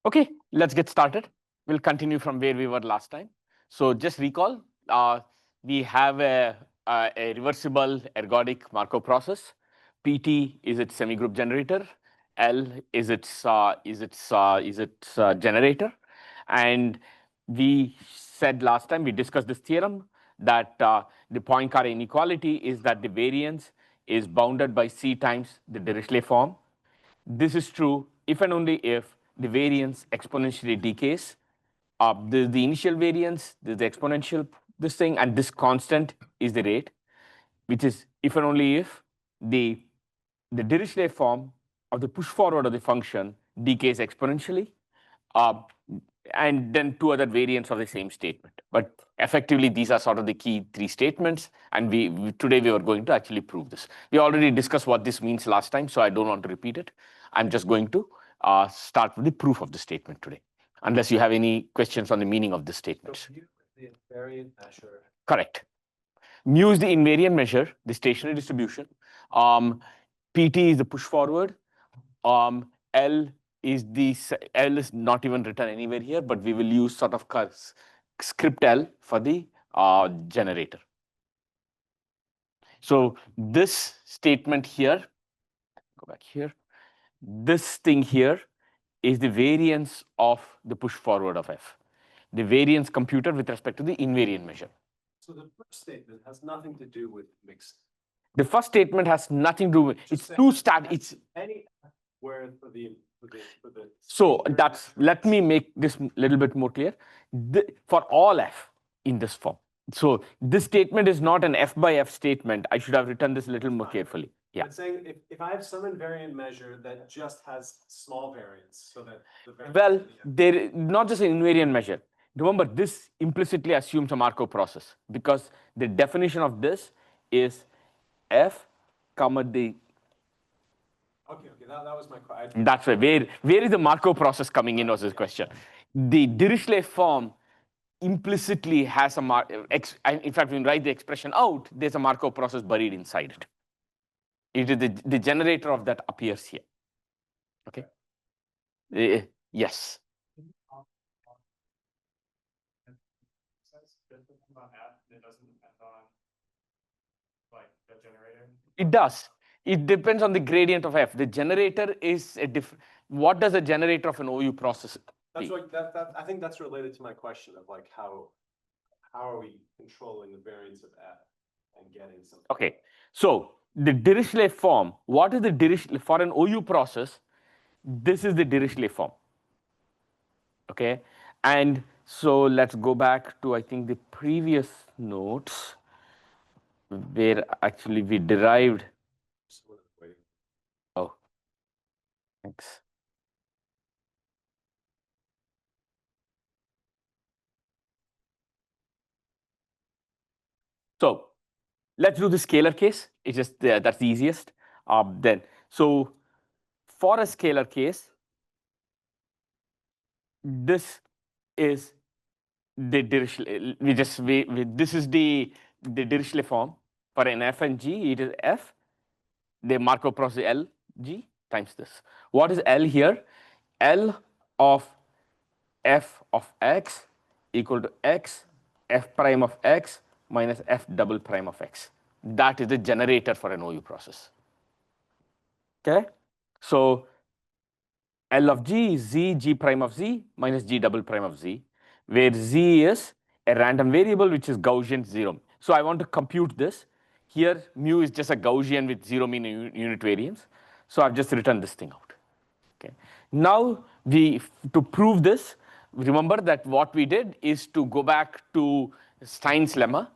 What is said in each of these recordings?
Okay, let's get started. We'll continue from where we were last time. So just recall, we have a reversible ergodic Markov process. PT is its semigroup generator. L is its generator. And we said last time, we discussed this theorem that the Poincare inequality is that the variance is bounded by C times the Dirichlet form. This is true if and only if the variance exponentially decays. The initial variance, the exponential, this thing, and this constant is the rate, which is if and only if the Dirichlet form of the push forward of the function decays exponentially, uh, and then two other variants of the same statement. But effectively, these are sort of the key three statements, and today we are going to actually prove this. We already discussed what this means last time, so I don't want to repeat it. I'm just going to start with the proof of the statement today, unless you have any questions on the meaning of this statement. So mu is the invariant measure. Correct. Mu is the invariant measure, the stationary distribution. PT is the push forward. L is not even written anywhere here, but we will use sort of script L for the generator. So this statement here, go back here. This thing here is the variance of the push forward of F. The variance computed with respect to the invariant measure. So the first statement has nothing to do with mixing. The first statement has nothing to do with it's two it's any where for the so that's let me make this a little bit more clear. For all F in this form. So this statement is not an F by F statement. I should have written this a little more carefully. Yeah. It's saying if I have some invariant measure that just has small variance, so that the variance. Well, there not just an invariant measure. Remember, this implicitly assumes a Markov process because the definition of this is F, comma the. Okay, that was my question. That's right. Where is the Markov process coming in was his question. The Dirichlet form implicitly has a in fact, when you write the expression out, there's a Markov process buried inside it. It is the generator of that appears here. Okay. Yes. It does. It depends on the gradient of F. The generator is a different. What does a generator of an OU process? That's what I think that's related to my question of like how are we controlling the variance of F and getting something? Okay. So the Dirichlet form. What is the Dirichlet for an OU process? This is the Dirichlet form. Okay. And so let's go back to I think the previous notes where actually we derived. Oh, thanks. So let's do the scalar case. It's just that's the easiest. Then so for a scalar case, this is the Dirichlet. This is the Dirichlet form for an F and G. It is F. The Markov process L G times this. What is L here? L of F of X equal to X F prime of X minus F double prime of X. That is the generator for an OU process. Okay, so L of G is Z G prime of Z minus G double prime of Z, where Z is a random variable which is Gaussian 0. So I want to compute this. Here, mu is just a Gaussian with 0 mean unit variance. So I've just written this thing out. Okay. Now, to prove this, remember that what we did is to go back to Stein's lemma,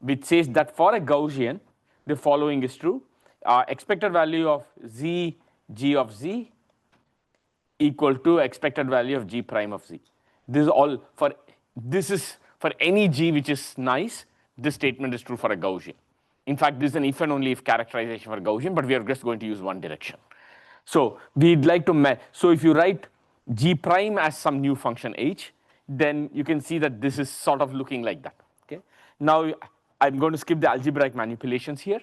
which says that for a Gaussian, the following is true. Expected value of Z G of Z equal to expected value of G prime of Z. This is for any G which is nice. This statement is true for a Gaussian. In fact, this is an if and only if characterization for a Gaussian, but we are just going to use one direction. So we'd like to so if you write G prime as some new function H, then you can see that this is sort of looking like that. Okay. Now I'm going to skip the algebraic manipulations here,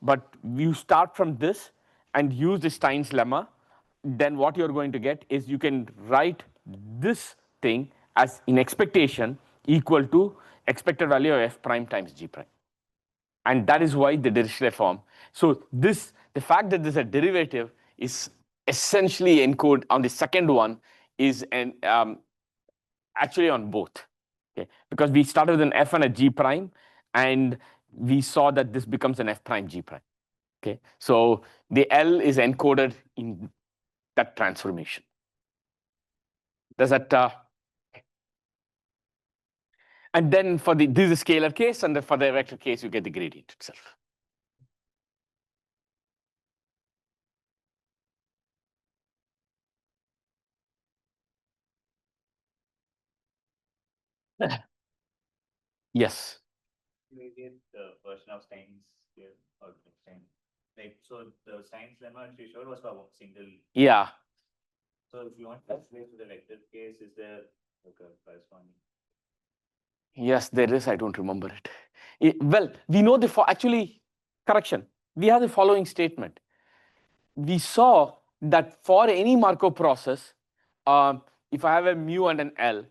but you start from this and use the Stein's lemma then what you're going to get is you can write this thing as in expectation equal to expected value of f prime times g prime. And that is why the Dirichlet form. So this, the fact that there's a derivative is essentially encoded on the second one is actually on both. Okay, because we started with an f and a g prime, and we saw that this becomes an f prime g prime. Okay, so the L is encoded in that transformation. Does that? And then for this is a scalar case, and for the vector case, you get the gradient itself. Yes. Gradient version of Stein's here or Stein. Like so, the Stein's lemma you showed was for one single. Yeah. So if you want to translate to the vector case, is there like a corresponding? Yes, there is. I don't remember it. Well, we know actually, correction. We have the following statement. We saw that for any Markov process, if I have a mu and an L,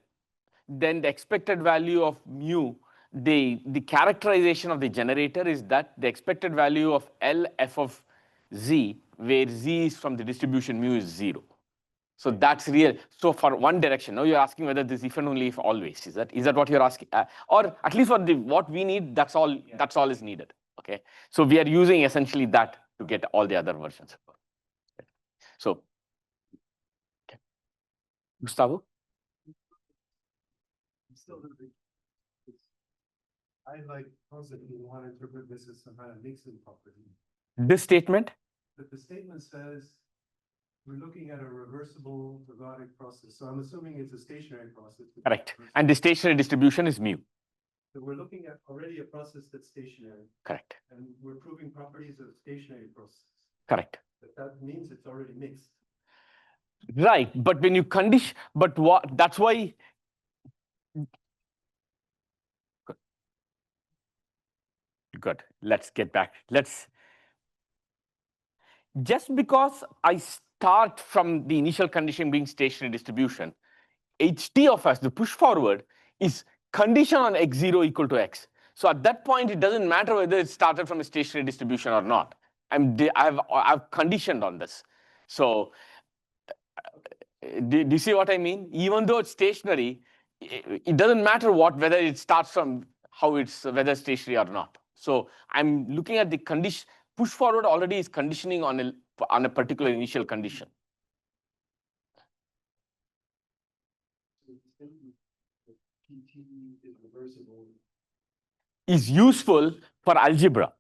then the expected value of mu, the characterization of the generator is that the expected value of L f of z, where z is from the distribution mu is 0. So that's real. So for one direction, now you're asking whether this if and only if always. Is that what you're asking? Or at least for what we need, that's all. Yeah. That's all is needed. Okay. So we are using essentially that to get all the other versions. So, okay. Gustavo. I like constantly want to interpret this as some kind of mixing property. This statement. But the statement says we're looking at a reversible ergodic process. So I'm assuming it's a stationary process. Correct. And the stationary distribution is mu. So we're looking at already a process that's stationary. Correct. And we're proving properties of stationary process. Correct. But that means it's already mixed. Right. But when you condition, but what? That's why. Good. Let's get back. Just because I start from the initial condition being stationary distribution, HT of S, the push forward, is condition on x0 equal to x. So at that point, it doesn't matter whether it started from a stationary distribution or not. I've conditioned on this. So do you see what I mean? Even though it's stationary, it doesn't matter whether it starts from whether it's stationary or not. So I'm looking at the condition. Push forward already is conditioning on a particular initial condition. Is useful for algebra.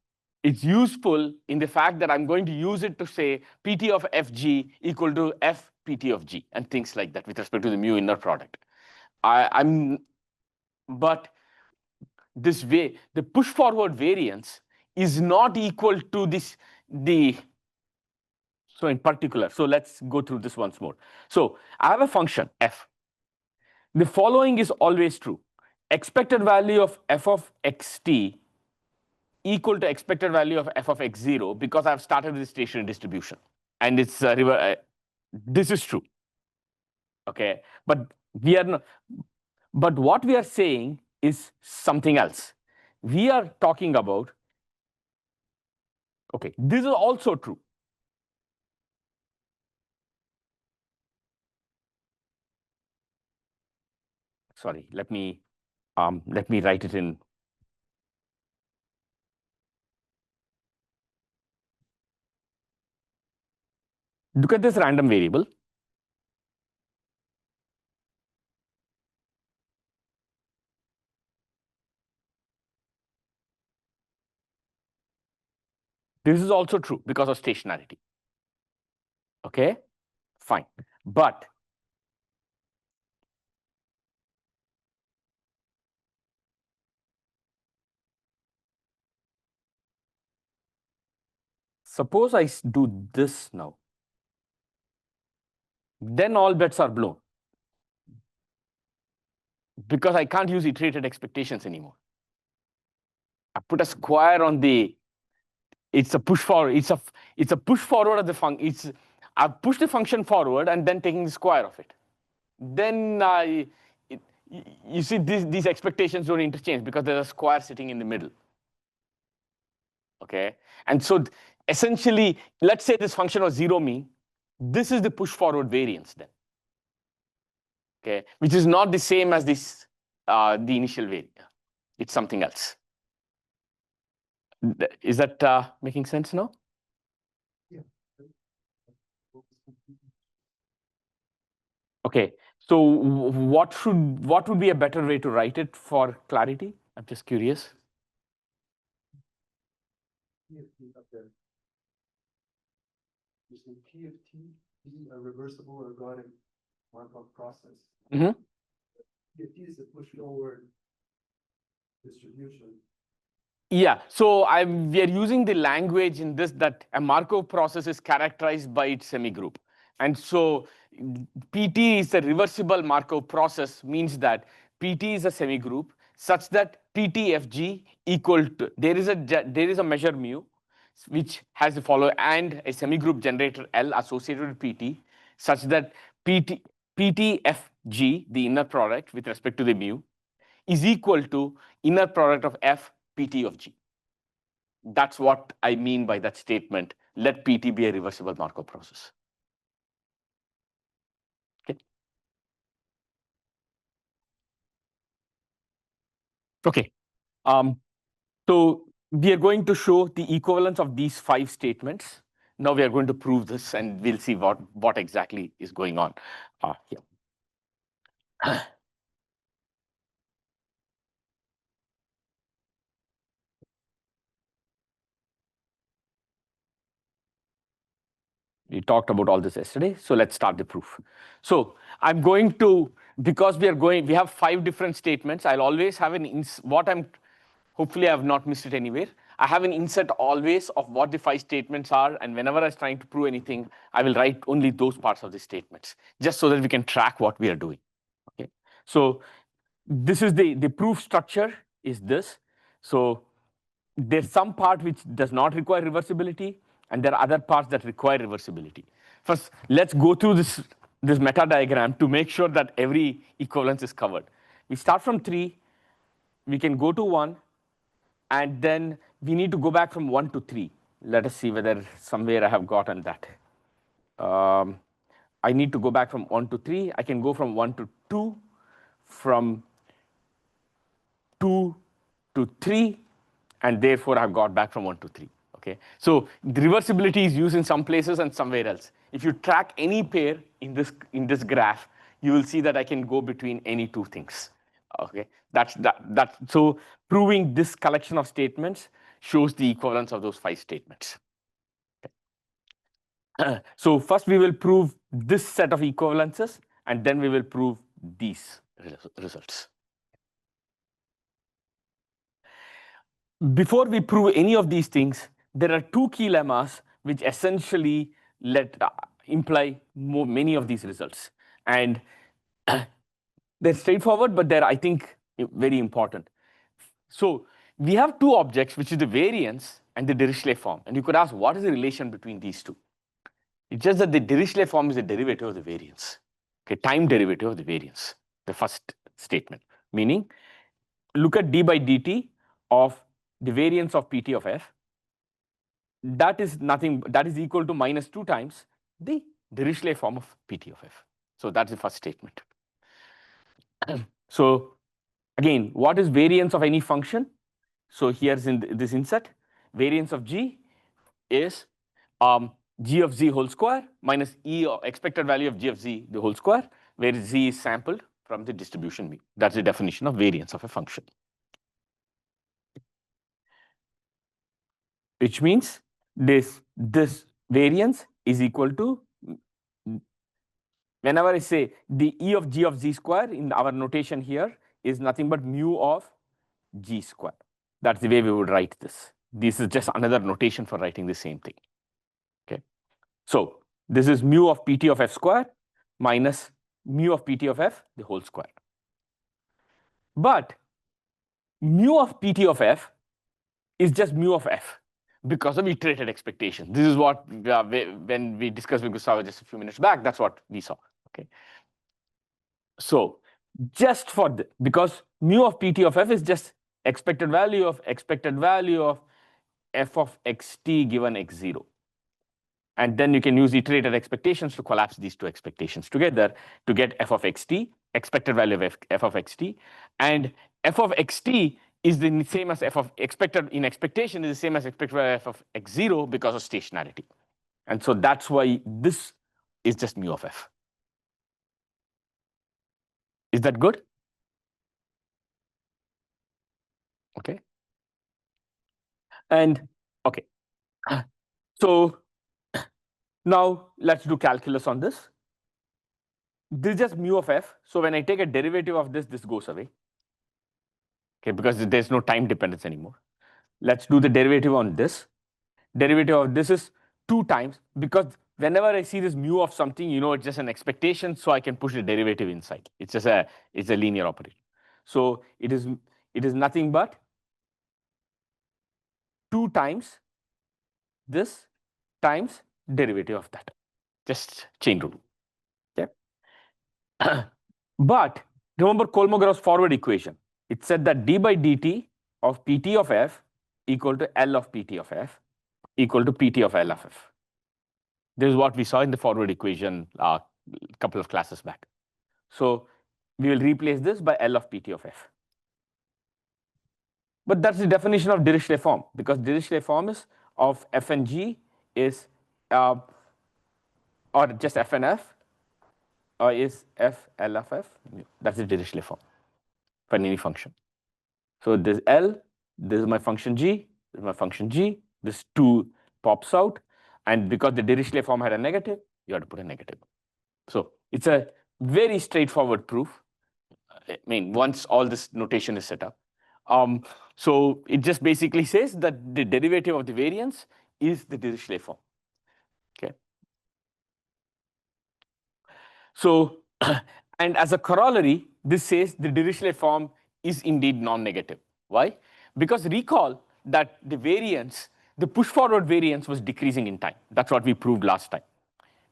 It's useful in the fact that I'm going to use it to say PT of FG equal to F PT of G and things like that with respect to the mu inner product. But this way, the push forward variance is not equal to so in particular, so let's go through this once more. So I have a function f. The following is always true. Expected value of f of xt equal to expected value of f of x0 because I've started with the stationary distribution. And it's this is true. Okay, but what we are saying is something else. We are talking about, okay, this is also true. Sorry, let me write it in. Look at this random variable. This is also true because of stationarity. Okay, fine. But suppose I do this now. Then all bets are blown. Because I can't use iterated expectations anymore. I put a square on the, it's a push forward, it's a push forward of the function. I've pushed the function forward and then taking the square of it. Then you see these expectations don't interchange because there's a square sitting in the middle. Okay, and so essentially, let's say this function was 0 mean. This is the push forward variance then. Okay, which is not the same as this the initial variance. It's something else. Is that making sense now? Yeah. Okay, so what would be a better way to write it for clarity? I'm just curious. PFT up there. You say PFT be a reversible ergodic Markov process. Mm-hmm. PFT is a push forward distribution. Yeah, so we are using the language in this that a Markov process is characterized by its semigroup. And so PT is a reversible Markov process, means that PT is a semigroup such that PTFG equal to, there is a measure mu, which has the following, and a semigroup generator L associated with PT, such that PTFG, the inner product with respect to the mu, is equal to inner product of F PT of G. That's what I mean by that statement. Let PT be a reversible Markov process. Okay. Okay. So we are going to show the equivalence of these 5 statements. Now we are going to prove this, and we'll see what exactly is going on here. We talked about all this yesterday, so let's start the proof. So I'm going to, because we have 5 different statements, I'll always have hopefully I've not missed it anywhere. I have an insert always of what the 5 statements are, and whenever I'm trying to prove anything, I will write only those parts of the statements, just so that we can track what we are doing. Okay. So this is the proof structure is this. So there's some part which does not require reversibility, and there are other parts that require reversibility. First, let's go through this meta diagram to make sure that every equivalence is covered. We start from 3, we can go to 1, and then we need to go back from 1 to 3. Let us see whether somewhere I have gotten that. I need to go back from 1 to 3. I can go from 1 to 2, from 2 to 3, and therefore I've got back from 1 to 3. Okay, so the reversibility is used in some places and somewhere else. If you track any pair in this graph, you will see that I can go between any 2 things. Okay, so proving this collection of statements shows the equivalence of those 5 statements. Okay. So first we will prove this set of equivalences, and then we will prove these results. Before we prove any of these things, there are 2 key lemmas which essentially imply many of these results. And they're straightforward, but they're, I think, very important. So we have 2 objects, which is the variance and the Dirichlet form. And you could ask, what is the relation between these 2? It's just that the Dirichlet form is a derivative of the variance, okay, time derivative of the variance, the first statement. Meaning, look at d by dt of the variance of PT of f. That is equal to minus 2 times the Dirichlet form of PT of f. So that's the first statement. So again, what is variance of any function? So here's in this insert, variance of g is g of z whole square minus expected value of g of z the whole square, where z is sampled from the distribution mean. That's the definition of variance of a function. Which means this variance is equal to, whenever I say the E of g of z square in our notation here is nothing but mu of g square. That's the way we would write this. This is just another notation for writing the same thing. Okay. So this is mu of PT of f square minus mu of PT of f the whole square. But mu of PT of f is just mu of f. because of iterated expectation. This is what when we discussed with Gustavo just a few minutes back, that's what we saw. Okay. So just for because mu of PT of f is just expected value of f of xt given x0. And then you can use iterated expectations to collapse these two expectations together to get f of xt, expected value of f of xt. And f of xt is the same as f of expected in expectation is the same as expected value f of x0 because of stationarity. And so that's why this is just mu of f. Is that good? Okay. And okay. So now let's do calculus on this. This is just mu of f. So when I take a derivative of this, this goes away. Okay, because there's no time dependence anymore. Let's do the derivative on this. Derivative of this is 2 times, because whenever I see this mu of something, it's just an expectation, so I can push the derivative inside. It's a linear operator. So it is nothing but 2 times this times derivative of that. Just chain rule. Okay. But remember Kolmogorov's forward equation. It said that d by dt of pt of f equal to L of pt of f equal to pt of L of f. This is what we saw in the forward equation a couple of classes back. So we will replace this by L of pt of f. But that's the definition of Dirichlet form, because Dirichlet form is of f and g is or just f and f is f L of f. That's the Dirichlet form for any function. So this L, this is my function g, this is my function g, this 2 pops out, and because the Dirichlet form had a negative, you have to put a negative. So it's a very straightforward proof. I mean, once all this notation is set up. So it just basically says that the derivative of the variance is the Dirichlet form. Okay. So, and as a corollary, this says the Dirichlet form is indeed non-negative. Why? Because recall that the variance, the push-forward variance was decreasing in time. That's what we proved last time.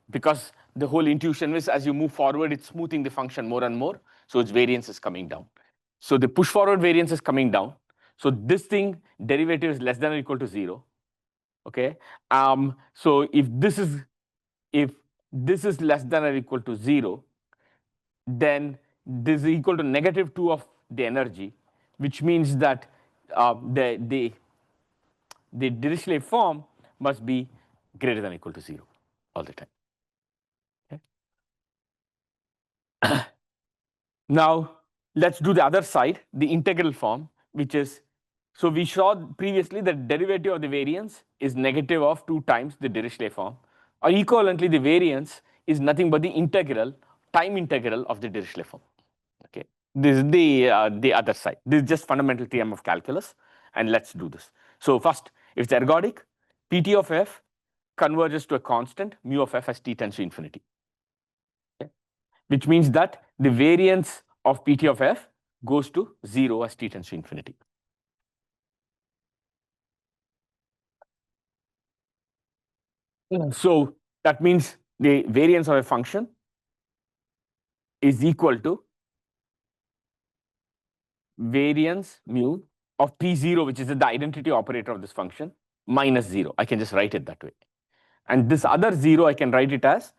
Because the whole intuition is as you move forward, it's smoothing the function more and more, so its variance is coming down. So the push-forward variance is coming down. So this thing, derivative is less than or equal to 0. Okay. So if this is less than or equal to 0, then this is equal to -2 of the energy, which means that the Dirichlet form must be greater than or equal to 0 all the time. Okay. Now let's do the other side, the integral form, which is, so we saw previously that derivative of the variance is negative of 2 times the Dirichlet form, or equivalently the variance is nothing but the integral, time integral of the Dirichlet form. Okay, this is the other side. This is just fundamental theorem of calculus, and let's do this. So first, if it's ergodic, pt of f converges to a constant mu of f as t tends to infinity. Okay. Which means that the variance of pt of f goes to 0 as t tends to infinity. So that means the variance of a function is equal to variance mu of p0, which is the identity operator of this function, minus 0. I can just write it that way. And this other 0, I can write it as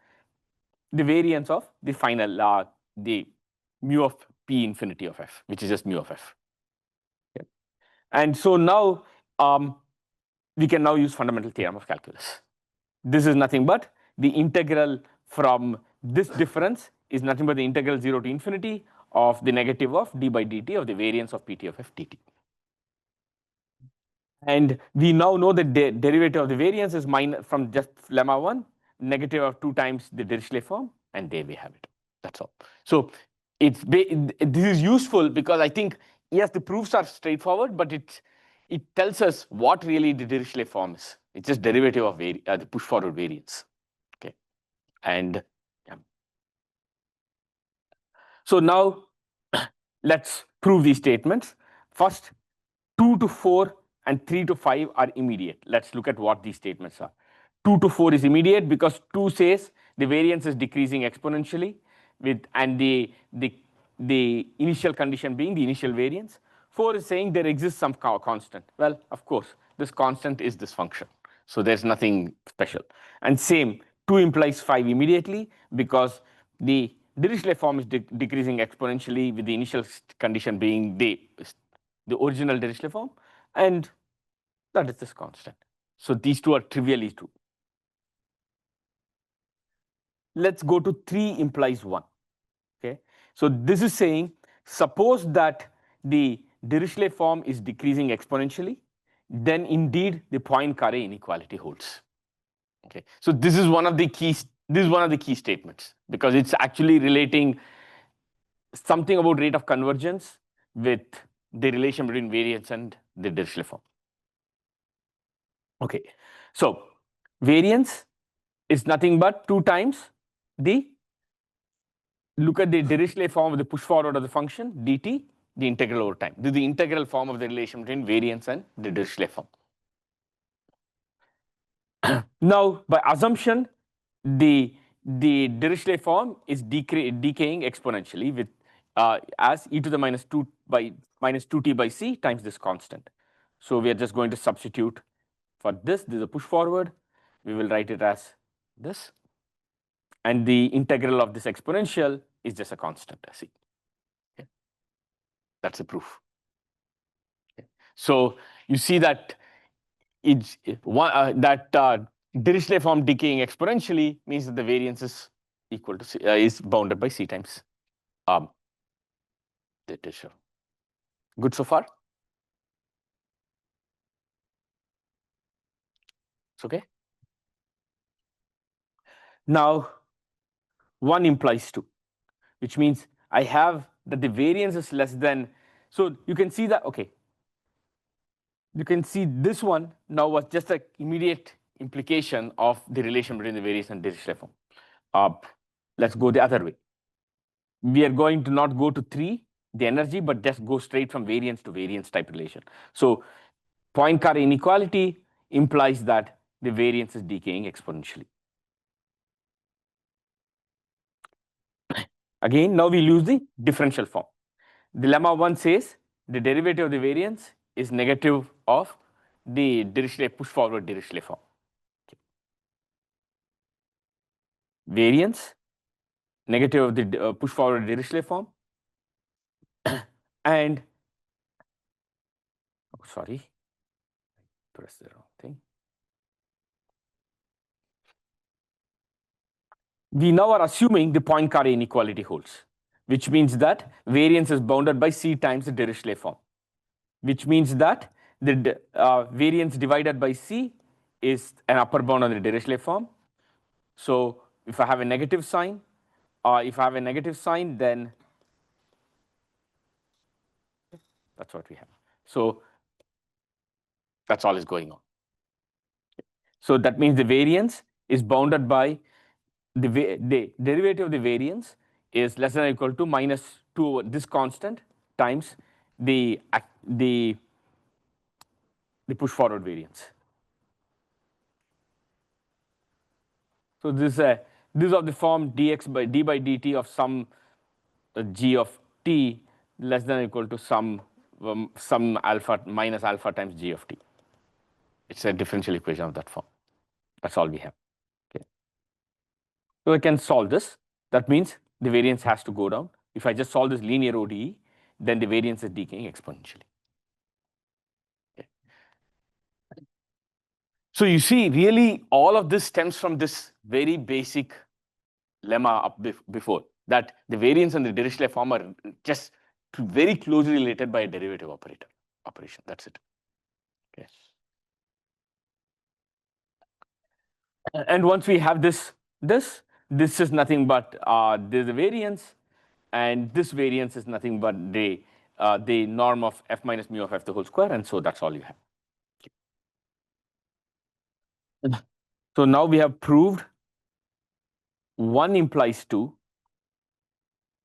the variance of the final, the mu of p infinity of f, which is just mu of f. Okay. And so now we can now use fundamental theorem of calculus. This is nothing but the integral from this difference is nothing but the integral 0 to infinity of the negative of d by dt of the variance of pt of f dt. And we now know that the derivative of the variance is minus from just lemma 1, negative of 2 times the Dirichlet form, and there we have it. That's all. So this is useful because I think, yes, the proofs are straightforward, but it tells us what really the Dirichlet form is. It's just derivative of the push-forward variance. Okay, and yeah. So now let's prove these statements. First, 2 to 4 and 3 to 5 are immediate. Let's look at what these statements are. 2 to 4 is immediate because 2 says the variance is decreasing exponentially and the initial condition being the initial variance. 4 is saying there exists some constant. Well, of course, this constant is this function. So there's nothing special. And same, 2 implies 5 immediately because the Dirichlet form is decreasing exponentially with the initial condition being the original Dirichlet form, and that is this constant. So these two are trivially true. Let's go to 3 implies 1. Okay, so this is saying, suppose that the Dirichlet form is decreasing exponentially, then indeed the Poincare inequality holds. Okay, so this is one of the key statements because it's actually relating something about rate of convergence with the relation between variance and the Dirichlet form. Okay, so variance is nothing but 2 times the, look at the Dirichlet form of the push forward of the function dt, the integral over time. This is the integral form of the relation between variance and the Dirichlet form. Now, by assumption, the Dirichlet form is decaying exponentially with as e to the minus 2t by c times this constant. So we are just going to substitute for this. This is a push forward. We will write it as this. And the integral of this exponential is just a constant, c. Okay. That's a proof. Okay. So you see that Dirichlet form decaying exponentially means that the variance is equal to c, is bounded by c times the Dirichlet. Good so far? It's okay. Now, 1 implies 2, which means I have that the variance is less than. So you can see that, okay. You can see this one now was just an immediate implication of the relation between the variance and Dirichlet form. Let's go the other way. We are going to not go to 3, the energy, but just go straight from variance to variance type relation. So Poincare inequality implies that the variance is decaying exponentially. Again, now we use the differential form. The lemma 1 says the derivative of the variance is negative of the Dirichlet push forward Dirichlet form. Okay. Variance, negative of the push forward Dirichlet form, and sorry, press the wrong thing. We now are assuming the Poincare inequality holds, which means that variance is bounded by c times the Dirichlet form, which means that the variance divided by c is an upper bound on the Dirichlet form. So if I have a negative sign, then that's what we have. So that's all is going on. So that means the variance is bounded by the derivative of the variance is less than or equal to minus 2 this constant times the push forward variance. So this is of the form dx by dt of some g of t less than or equal to some alpha minus alpha times g of t. It's a differential equation of that form. That's all we have. Okay. So I can solve this. That means the variance has to go down. If I just solve this linear ODE, then the variance is decaying exponentially. Okay. So you see, really, all of this stems from this very basic lemma up before, that the variance and the Dirichlet form are just very closely related by a derivative operation. That's it. Okay. And once we have this is nothing but there's a variance, and this variance is nothing but the norm of f minus mu of f the whole square, and so that's all you have. Okay. So now we have proved 1 implies 2,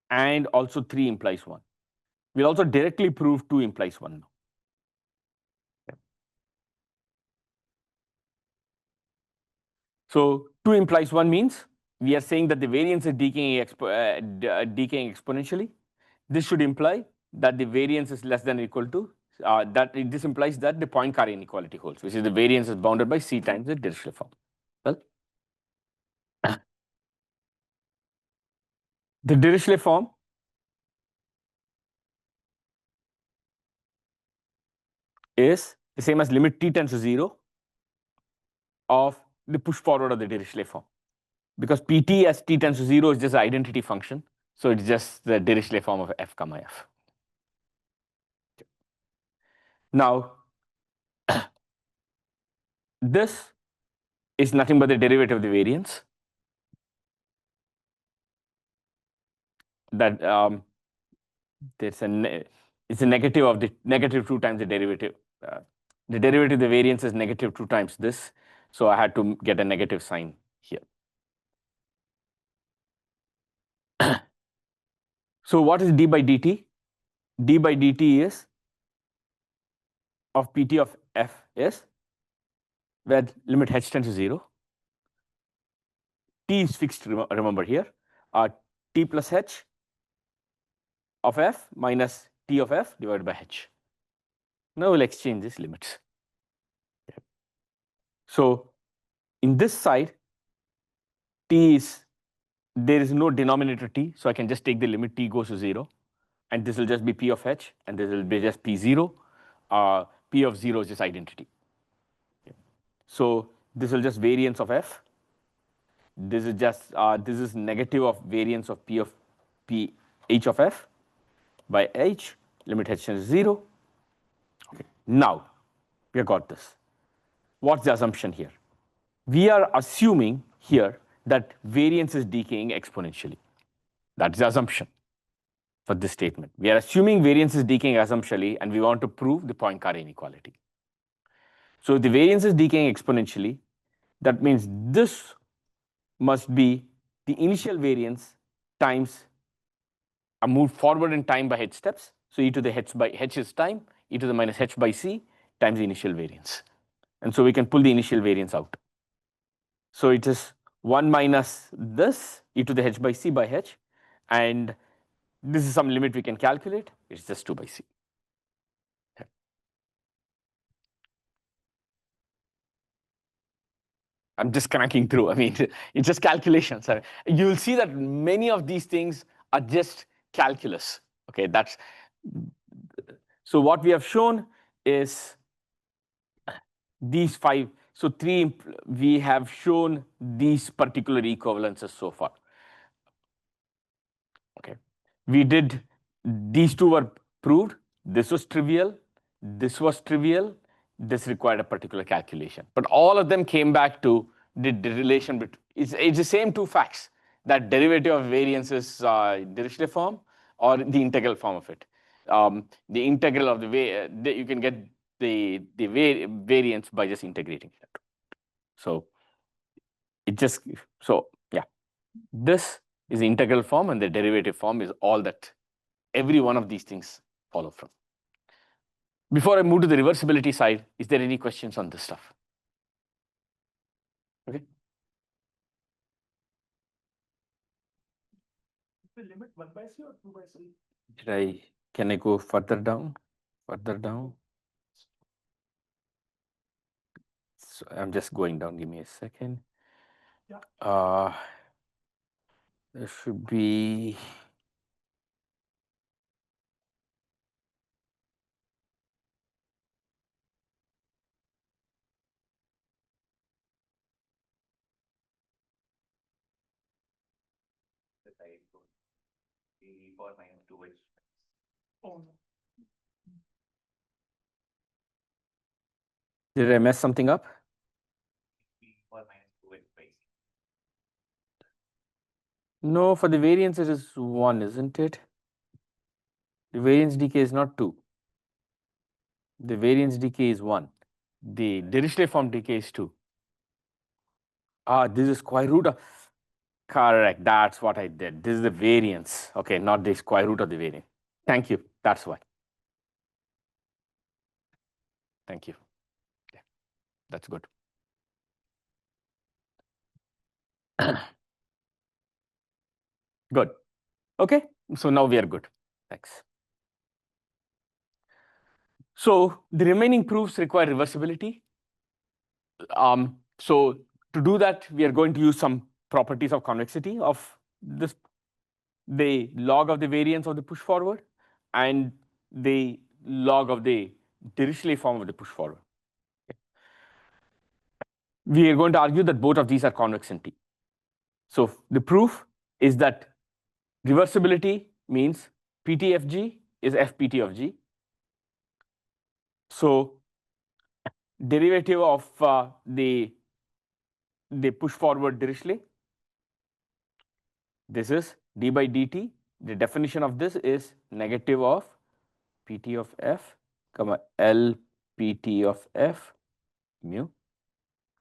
and also 3 implies 1. We'll also directly prove 2 implies 1 now. Okay. So 2 implies 1 means we are saying that the variance is decaying exponentially. This should imply that the variance is less than or equal to, this implies that the Poincare inequality holds, which is the variance is bounded by C times the Dirichlet form. Well, the Dirichlet form is the same as limit t tends to 0 of the push forward of the Dirichlet form. Because pt as t tends to 0 is just an identity function. So it's just the Dirichlet form of f comma f. Now, this is nothing but the derivative of the variance. That it's a negative of the negative 2 times the derivative. The derivative of the variance is negative 2 times this. So I had to get a negative sign here. So what is d by dt? D by dt is of pt of f is where limit h tends to 0. T is fixed, remember here. T plus h of f minus t of f divided by h. Now we'll exchange these limits. So in this side, t is, there is no denominator t, so I can just take the limit t goes to 0, and this will just be p of h, and this will be just p0. P of 0 is just identity. So this will just variance of f. This is just this is negative of variance of p of p h of f by h, limit h tends to 0. Okay. Now we have got this. What's the assumption here? We are assuming here that variance is decaying exponentially. That's the assumption for this statement. We are assuming variance is decaying exponentially, and we want to prove the Poincare inequality. So if the variance is decaying exponentially, that means this must be the initial variance times a move forward in time by h steps. So e to the h by h is time, e to the minus h by c times the initial variance. And so we can pull the initial variance out. So it is 1 minus this, e to the h by c by h, and this is some limit we can calculate. It's just 2 by c. I'm just cracking through. I mean, it's just calculations. You'll see that many of these things are just calculus. Okay, that's so what we have shown is these 5. So 3, we have shown these particular equivalences so far. Okay, we did, these 2 were proved. This was trivial. This was trivial. This required a particular calculation. But all of them came back to the relation between, it's the same 2 facts, that derivative of variance is Dirichlet form or the integral form of it. The integral of the you can get the variance by just integrating it. So it just, so yeah, this is the integral form, and the derivative form is all that every one of these things follow from. Before I move to the reversibility side, is there any questions on this stuff? Okay. The limit 1 by c or 2 by c? Can I go further down? Further down? So I'm just going down. Give me a second. Yeah. There should be. The side goes e power minus 2h. Oh, no. Did I mess something up? E power minus 2h by c. No, for the variance it is 1, isn't it? The variance decay is not 2. The variance decay is 1. The Dirichlet form decay is 2. This is square root of, correct, that's what I did. This is the variance, okay, not the square root of the variance. Thank you, that's why. Thank you. Yeah, that's good. Good. Okay, so now we are good. Thanks. So the remaining proofs require reversibility. So to do that, we are going to use some properties of convexity of this, the log of the variance of the push forward and the log of the Dirichlet form of the push forward. We are going to argue that both of these are convex in T. So the proof is that reversibility means PTFG is FPT of G. So derivative of the push forward Dirichlet, this is d by dt. The definition of this is negative of pt of f, comma L pt of f mu.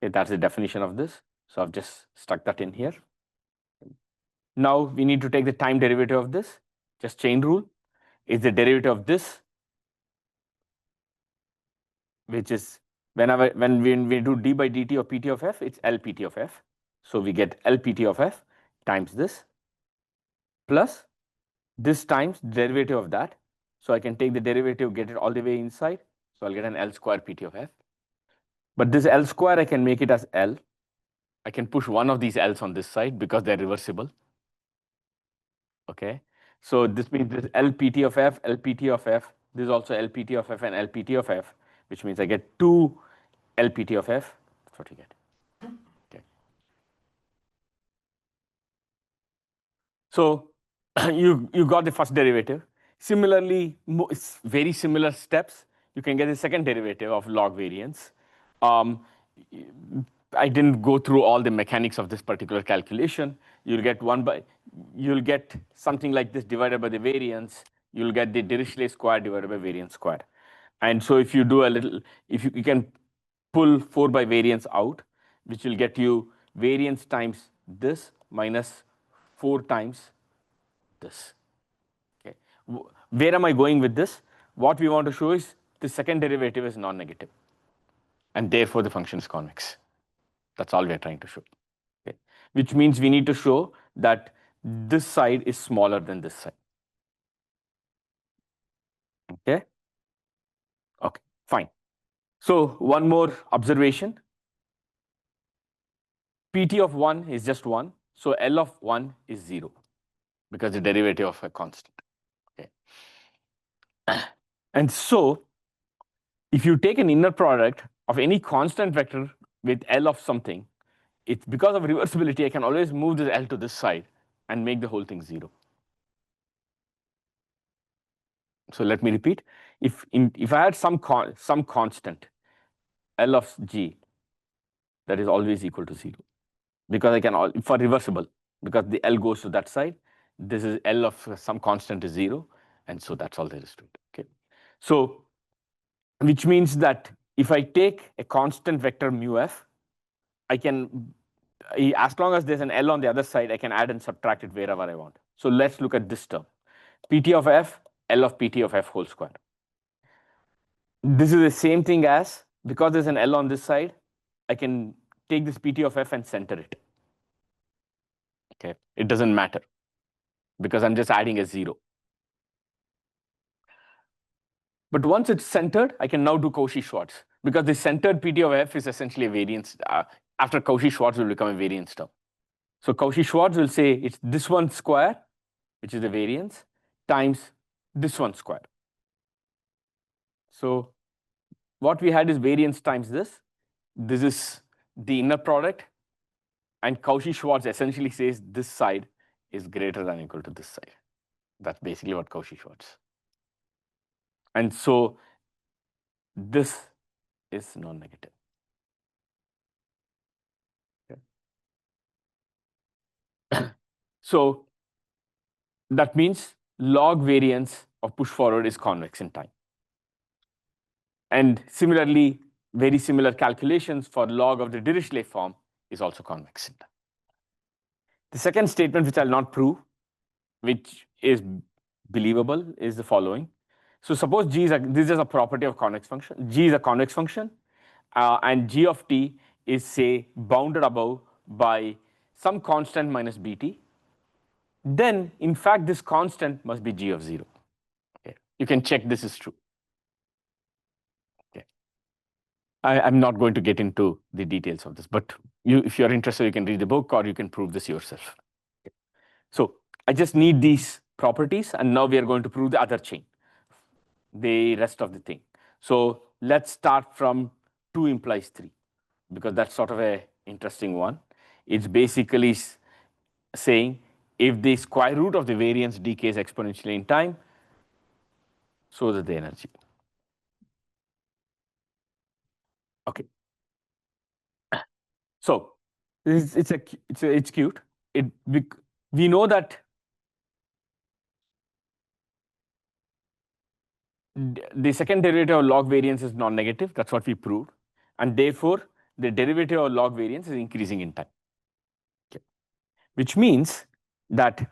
Okay, that's the definition of this. So I've just stuck that in here. Now we need to take the time derivative of this. Just chain rule is the derivative of this, which is when we do d by dt of pt of f, it's L pt of f. So we get L pt of f times this plus this times derivative of that. So I can take the derivative, get it all the way inside. So I'll get an L square pt of f. But this L square, I can make it as L. I can push one of these L's on this side because they're reversible. Okay. So this means this LPT of f, LPT of f. This is also LPT of f and LPT of f, which means I get two LPT of f. That's what you get. Okay. So you got the first derivative. Similarly, it's very similar steps. You can get the second derivative of log variance. I didn't go through all the mechanics of this particular calculation. You'll get something like this divided by the variance. You'll get the Dirichlet square divided by variance square. And so if you do a little, if you can pull 4 by variance out, which will get you variance times this minus 4 times this. Okay. Where am I going with this? What we want to show is the second derivative is non-negative, and therefore the function is convex. That's all we are trying to show. Okay. Which means we need to show that this side is smaller than this side. Okay. Okay, fine. So one more observation. PT of 1 is just 1. So L of 1 is 0 because the derivative of a constant. Okay. And so if you take an inner product of any constant vector with L of something, it's because of reversibility, I can always move this L to this side and make the whole thing 0. So let me repeat. If I had some constant L of G, that is always equal to 0. Because I can, for reversible, because the L goes to that side, this is L of some constant is 0, and so that's all there is to it. Okay. So which means that if I take a constant vector mu f, I can, as long as there's an L on the other side, I can add and subtract it wherever I want. So let's look at this term. Pt of f, L of pt of f whole square. This is the same thing as, because there's an L on this side, I can take this pt of f and center it. Okay, it doesn't matter because I'm just adding a 0. But once it's centered, I can now do Cauchy-Schwarz because the centered pt of f is essentially a variance. After Cauchy-Schwarz will become a variance term. So Cauchy-Schwarz will say it's this one square, which is the variance, times this one square. So what we had is variance times this. This is the inner product. And Cauchy-Schwarz essentially says this side is greater than or equal to this side. That's basically what Cauchy-Schwarz. And so this is non-negative. Okay. So that means log variance of push forward is convex in time. And similarly, very similar calculations for log of the Dirichlet form is also convex in time. The second statement, which I'll not prove, which is believable, is the following. So suppose G is this is a property of convex function. G is a convex function, and G of t is, say, bounded above by some constant minus bt, then in fact this constant must be g of 0. Okay. You can check this is true. Okay. I'm not going to get into the details of this, but if you're interested, you can read the book or you can prove this yourself. Okay. So I just need these properties, and now we are going to prove the other chain, the rest of the thing. So let's start from 2 implies 3, because that's sort of a interesting one. It's basically saying if the square root of the variance decays exponentially in time, so does the energy. Okay. So it's cute. We know that the second derivative of log variance is non-negative. That's what we proved, and therefore the derivative of log variance is increasing in time. Okay. Which means that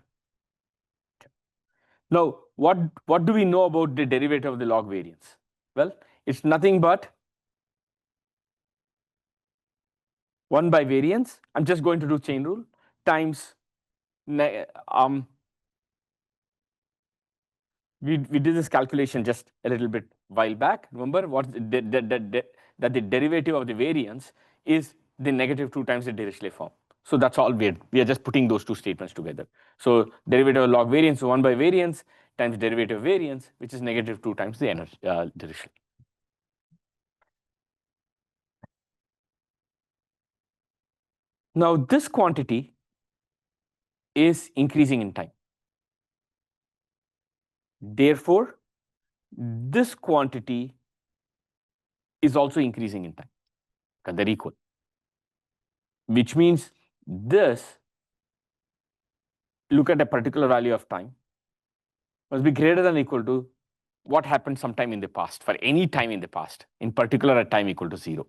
now what do we know about the derivative of the log variance? Well, it's nothing but 1 by variance. I'm just going to do chain rule times we did this calculation just a little bit while back. Remember what that the derivative of the variance is the negative 2 times the Dirichlet form. So that's all we are just putting those two statements together. So derivative of log variance, 1 by variance times derivative of variance, which is negative 2 times the energy Dirichlet. Now this quantity is increasing in time. Therefore, this quantity is also increasing in time, because they're equal. Which means this, look at a particular value of time, must be greater than or equal to what happened sometime in the past, for any time in the past, in particular at time equal to 0.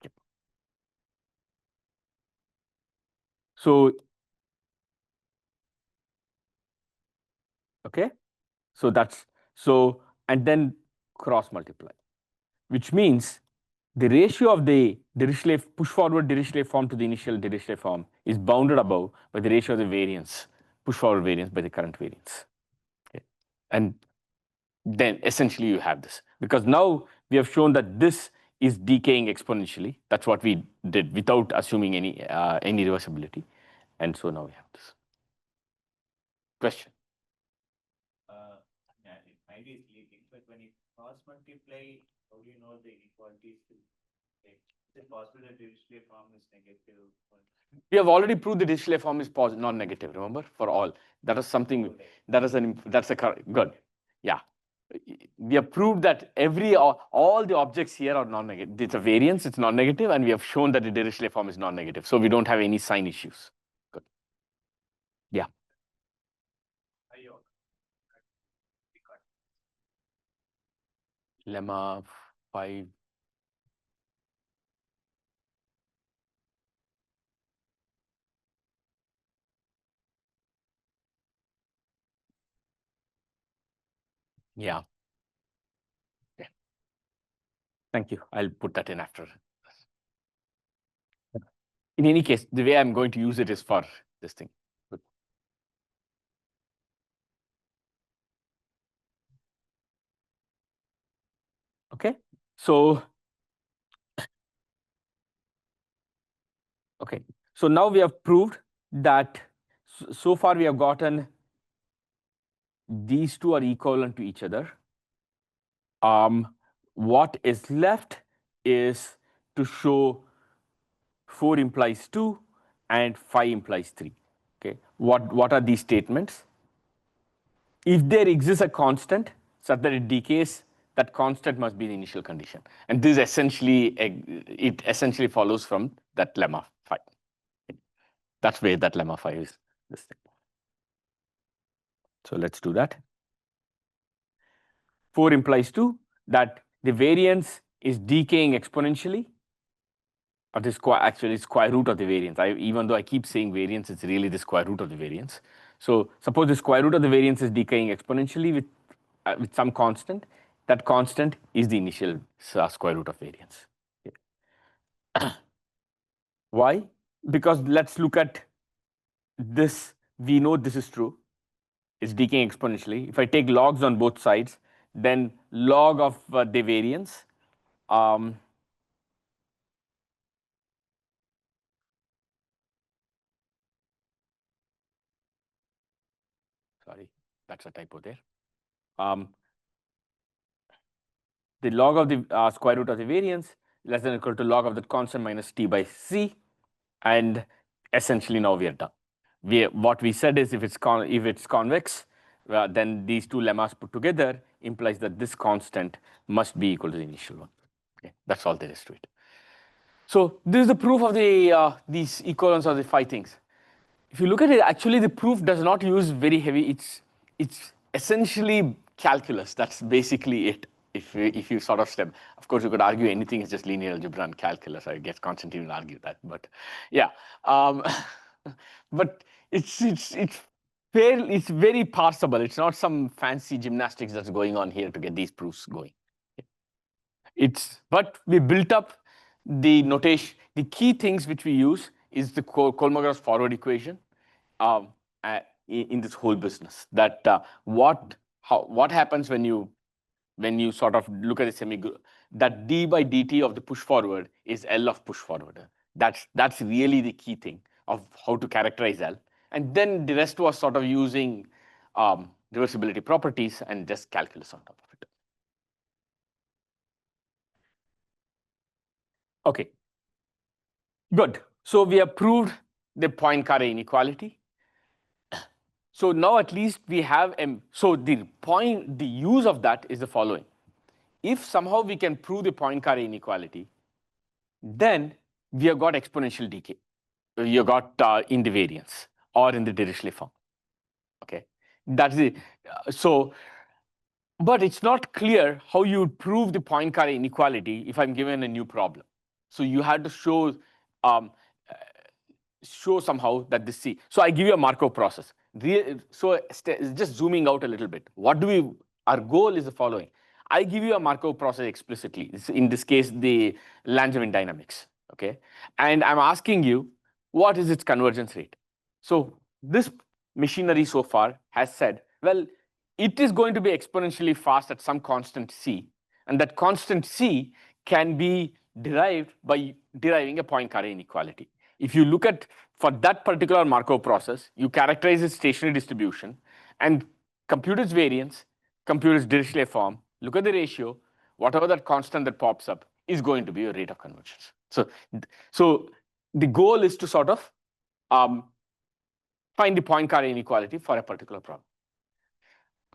Okay. So, okay, so that's, so, and then cross multiply, which means the ratio of the Dirichlet, push forward Dirichlet form to the initial Dirichlet form is bounded above by the ratio of the variance, push forward variance by the current variance. Okay. And then essentially you have this, because now we have shown that this is decaying exponentially. That's what we did without assuming any reversibility. And so now we have this. Question? Yeah, it might be sleeping, but when you cross multiply, how do you know the inequality is like, is it possible that the Dirichlet form is negative? We have already proved the Dirichlet form is non-negative, remember, for all. That is something, that's a good. Yeah. We have proved that all the objects here are non-negative. It's a variance, it's non-negative, and we have shown that the Dirichlet form is non-negative. So we don't have any sign issues. Good. Yeah. Lemma 5. Yeah. Okay. Thank you. I'll put that in after. In any case, the way I'm going to use it is for this thing. Good. Okay. So, okay. So now we have proved that so far we have gotten these two are equivalent to each other. What is left is to show 4 implies 2 and 5 implies 3. Okay. What are these statements? If there exists a constant such that it decays, that constant must be the initial condition. And this essentially, it essentially follows from that lemma 5. That's where that lemma 5 is. This thing. So let's do that. 4 implies 2, that the variance is decaying exponentially, or the actually square root of the variance. Even though I keep saying variance, it's really the square root of the variance. So suppose the square root of the variance is decaying exponentially with some constant. That constant is the initial square root of variance. Okay. Why? because let's look at this. We know this is true. It's decaying exponentially. If I take logs on both sides, then log of the variance. Sorry, that's a typo there. The log of the square root of the variance less than or equal to log of the constant minus t by c, and essentially now we are done. What we said is if it's convex, then these two lemmas put together implies that this constant must be equal to the initial one. Okay, that's all there is to it. So this is the proof of the these equivalence of the 5 things. If you look at it, actually the proof does not use very heavy. It's essentially calculus. That's basically it. If you sort of step, of course, you could argue anything is just linear algebra and calculus. I guess Constantine will argue that, but yeah. But it's fairly, it's very parsable. It's not some fancy gymnastics that's going on here to get these proofs going. But we built up the notation. The key things which we use is the Kolmogorov forward equation in this whole business. That what happens when you sort of look at the that d by dt of the push forward is L of push forward. That's really the key thing of how to characterize L. And then the rest was sort of using reversibility properties and just calculus on top of it. Okay, good. So we have proved the Poincare inequality. So now at least we have so the use of that is the following. If somehow we can prove the Poincare inequality, then we have got exponential decay. We have got in the variance or in the Dirichlet form. Okay, that's the but it's not clear how you would prove the Poincare inequality if I'm given a new problem. So you had to show somehow that this C. So I give you a Markov process. So just zooming out a little bit, our goal is the following. I give you a Markov process explicitly. In this case, the Langevin dynamics. Okay, and I'm asking you, what is its convergence rate? So this machinery so far has said, well, it is going to be exponentially fast at some constant c, and that constant c can be derived by deriving a Poincare inequality. If you look at, for that particular Markov process, you characterize its stationary distribution and compute its variance, compute its Dirichlet form, look at the ratio, whatever that constant that pops up is going to be your rate of convergence. So the goal is to sort of find the Poincare inequality for a particular problem.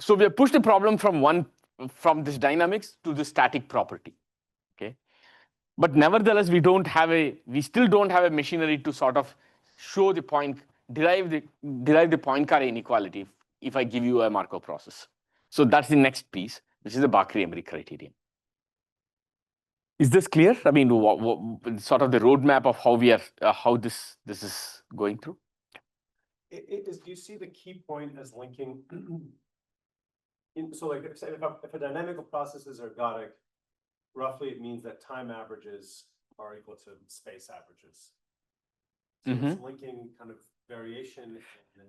So we have pushed the problem from this dynamics to the static property. Okay, but nevertheless, we still don't have a machinery to sort of show the derive the Poincare inequality if I give you a Markov process. So that's the next piece, which is the Bakri-Emery criterion. Is this clear? I mean, sort of the roadmap of how this is going through? Do you see the key point as linking? So like if a dynamical process is ergodic, roughly it means that time averages are equal to space averages. So it's linking kind of variation and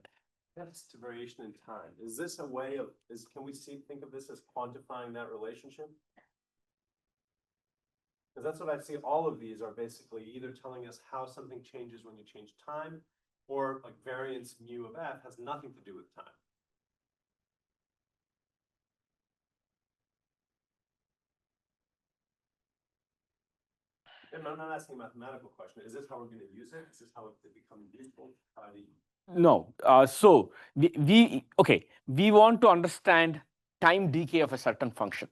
depth to variation in time. Is this a way of, can we think of this as quantifying that relationship? Because that's what I see. All of these are basically either telling us how something changes when you change time, or like variance mu of f has nothing to do with time. And I'm not asking a mathematical question. Is this how we're going to use it? Is this how it becomes useful? No. So we want to understand time decay of a certain function.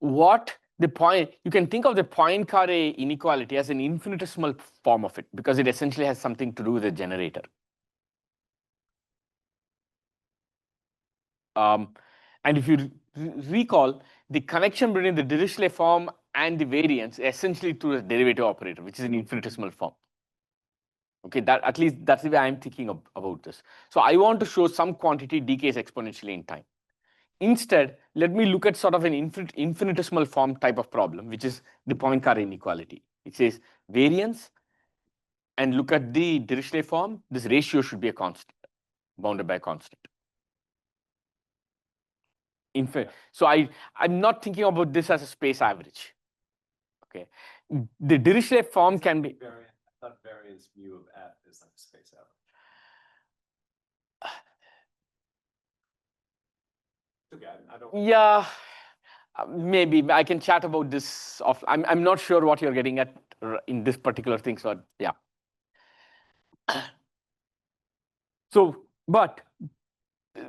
You can think of the Poincare inequality as an infinitesimal form of it, because it essentially has something to do with the generator. And if you recall, the connection between the Dirichlet form and the variance essentially through a derivative operator, which is an infinitesimal form. Okay, at least that's the way I'm thinking about this. So I want to show some quantity decays exponentially in time. Instead, let me look at sort of an infinitesimal form type of problem, which is the Poincare inequality. It says variance and look at the Dirichlet form, this ratio should be a constant, bounded by a constant. So I'm not thinking about this as a space average. Okay, the Dirichlet form can be. I thought variance mu of F is like a space average. Okay, I don't. Yeah, maybe I can chat about this. I'm not sure what you're getting at in this particular thing. So yeah. So, but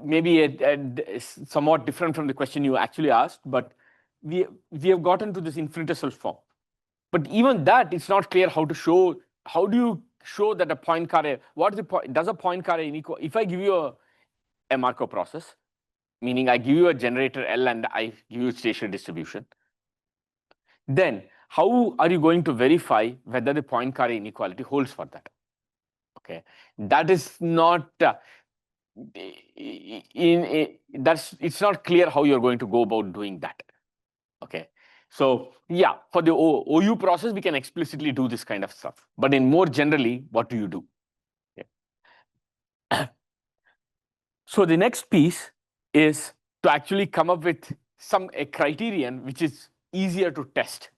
maybe somewhat different from the question you actually asked. But we have gotten to this infinitesimal form. But even that, it's not clear how to show. How do you show that a Poincare? What is the point? Does a Poincare inequality? If I give you a Markov process, meaning I give you a generator L and I give you a stationary distribution, then how are you going to verify whether the Poincare inequality holds for that? Okay, that is not. It's not clear how you're going to go about doing that. Okay. So yeah, for the OU process, we can explicitly do this kind of stuff. But in more generally, what do you do? Okay. So the next piece is to actually come up with a criterion which is easier to test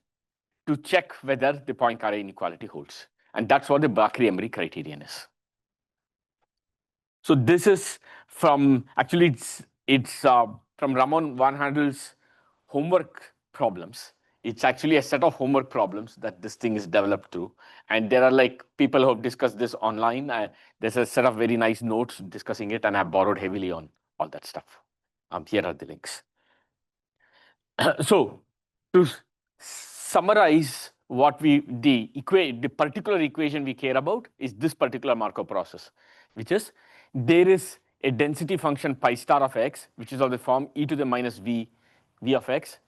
to check whether the Poincare inequality holds. And that's what the Bakri-Emery criterion is. So this is from, actually it's from Ramon Van Handel's homework problems. It's actually a set of homework problems that this thing is developed through. And there are like people who have discussed this online. There's a set of very nice notes discussing it, and I've borrowed heavily on all that stuff. Here are the links. So to summarize what the particular equation we care about is this particular Markov process, which is there is a density function pi star of x, which is of the form e to the minus v of x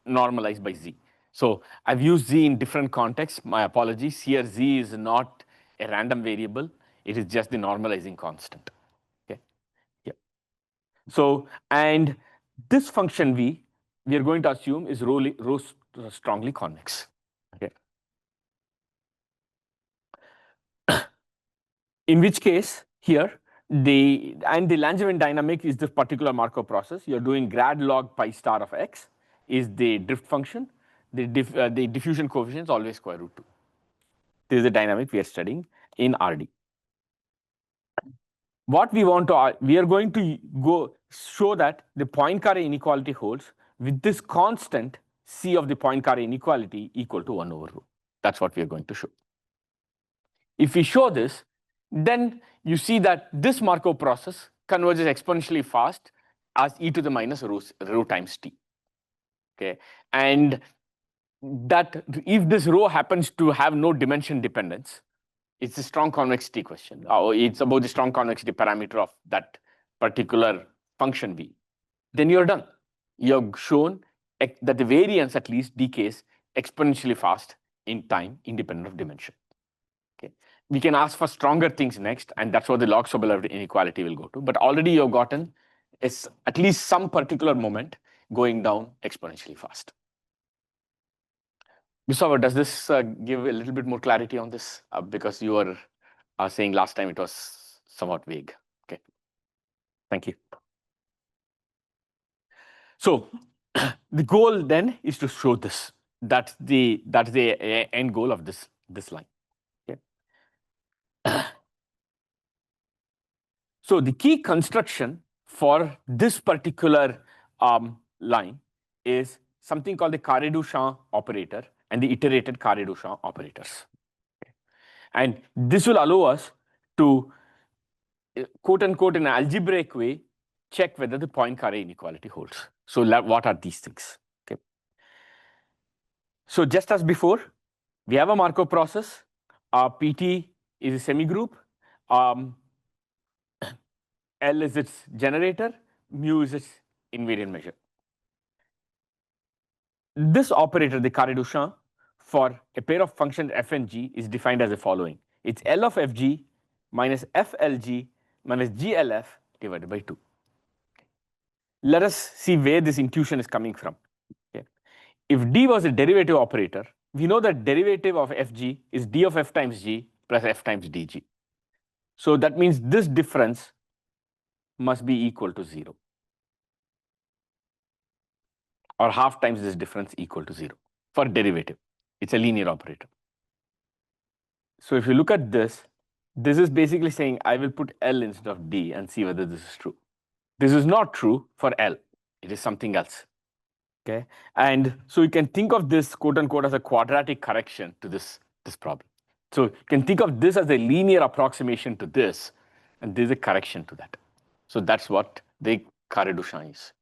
normalized by z. So I've used z in different contexts. My apologies. Here z is not a random variable. It is just the normalizing constant. Okay. Yeah. So, and this function v, we are going to assume is rho strongly convex. Okay. In which case, here, the Langevin dynamic is this particular Markov process. You're doing grad log pi star of x is the drift function. The diffusion coefficient is always square root 2. This is the dynamic we are studying in RD. What we want to, we are going to go show that the Poincare inequality holds with this constant C of the Poincare inequality equal to 1 over rho. That's what we are going to show. If we show this, then you see that this Markov process converges exponentially fast as e to the minus rho times t. Okay, and that if this rho happens to have no dimension dependence, it's a strong convexity question. It's about the strong convexity parameter of that particular function v. Then you're done. You've shown that the variance at least decays exponentially fast in time, independent of dimension. Okay. We can ask for stronger things next, and that's what the log Sobolev inequality will go to. But already you've gotten is at least some particular moment going down exponentially fast. Gustavo, does this give a little bit more clarity on this? Because you were saying last time it was somewhat vague. Okay. Thank you. So the goal then is to show this. That's the end goal of this line. Okay. So the key construction for this particular line is something called the Carre-Duchamp operator and the iterated Carre-Duchamp operators. Okay. And this will allow us to, quote unquote, in an algebraic way, check whether the Poincare inequality holds. So what are these things? Okay. So just as before, we have a Markov process. PT is a semigroup. L is its generator. Mu is its invariant measure. This operator, the Carre-Duchamp, for a pair of functions f and g is defined as the following. It's L of fg minus flg minus glf divided by 2. Let us see where this intuition is coming from. Okay. If d was a derivative operator, we know that derivative of fg is d of f times g plus f times dg. So that means this difference must be equal to 0, or half times this difference equal to 0 for derivative. It's a linear operator. So if you look at this is basically saying I will put L instead of D and see whether this is true. This is not true for L. It is something else. Okay, and so you can think of this quote unquote as a quadratic correction to this problem. So you can think of this as a linear approximation to this, and there's a correction to that. So that's what the Carre is.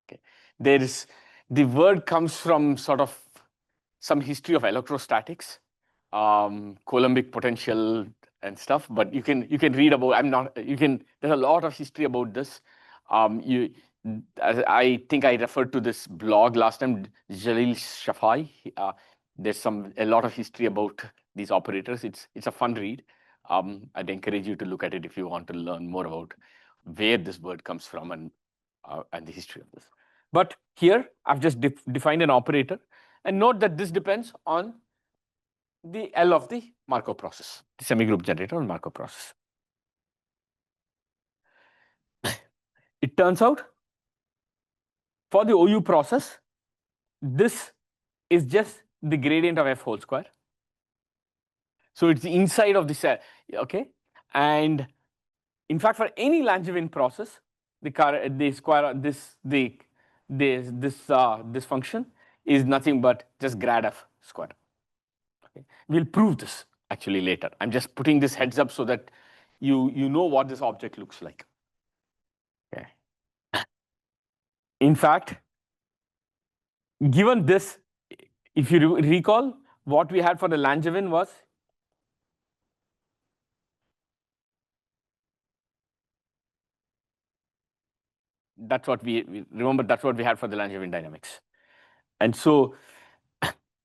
Okay, there is the word comes from sort of some history of electrostatics, Coulombic potential and stuff. But you can read about. There's a lot of history about this. I think I referred to this blog last time, Jalil Shafai. There's a lot of history about these operators. It's a fun read. I'd encourage you to look at it if you want to learn more about where this word comes from and the history of this. But here, I've just defined an operator. And note that this depends on the L of the Markov process, the semigroup generator on Markov process. It turns out, for the OU process, this is just the gradient of f whole square. So it's the inside of the cell, okay? And in fact, for any Langevin process, this function is nothing but just grad f square. Okay? We'll prove this actually later. I'm just putting this heads up so that you know what this object looks like. Okay. In fact, given this, if you recall, what we had for the Langevin was that's what we remember. That's what we had for the Langevin dynamics. And so,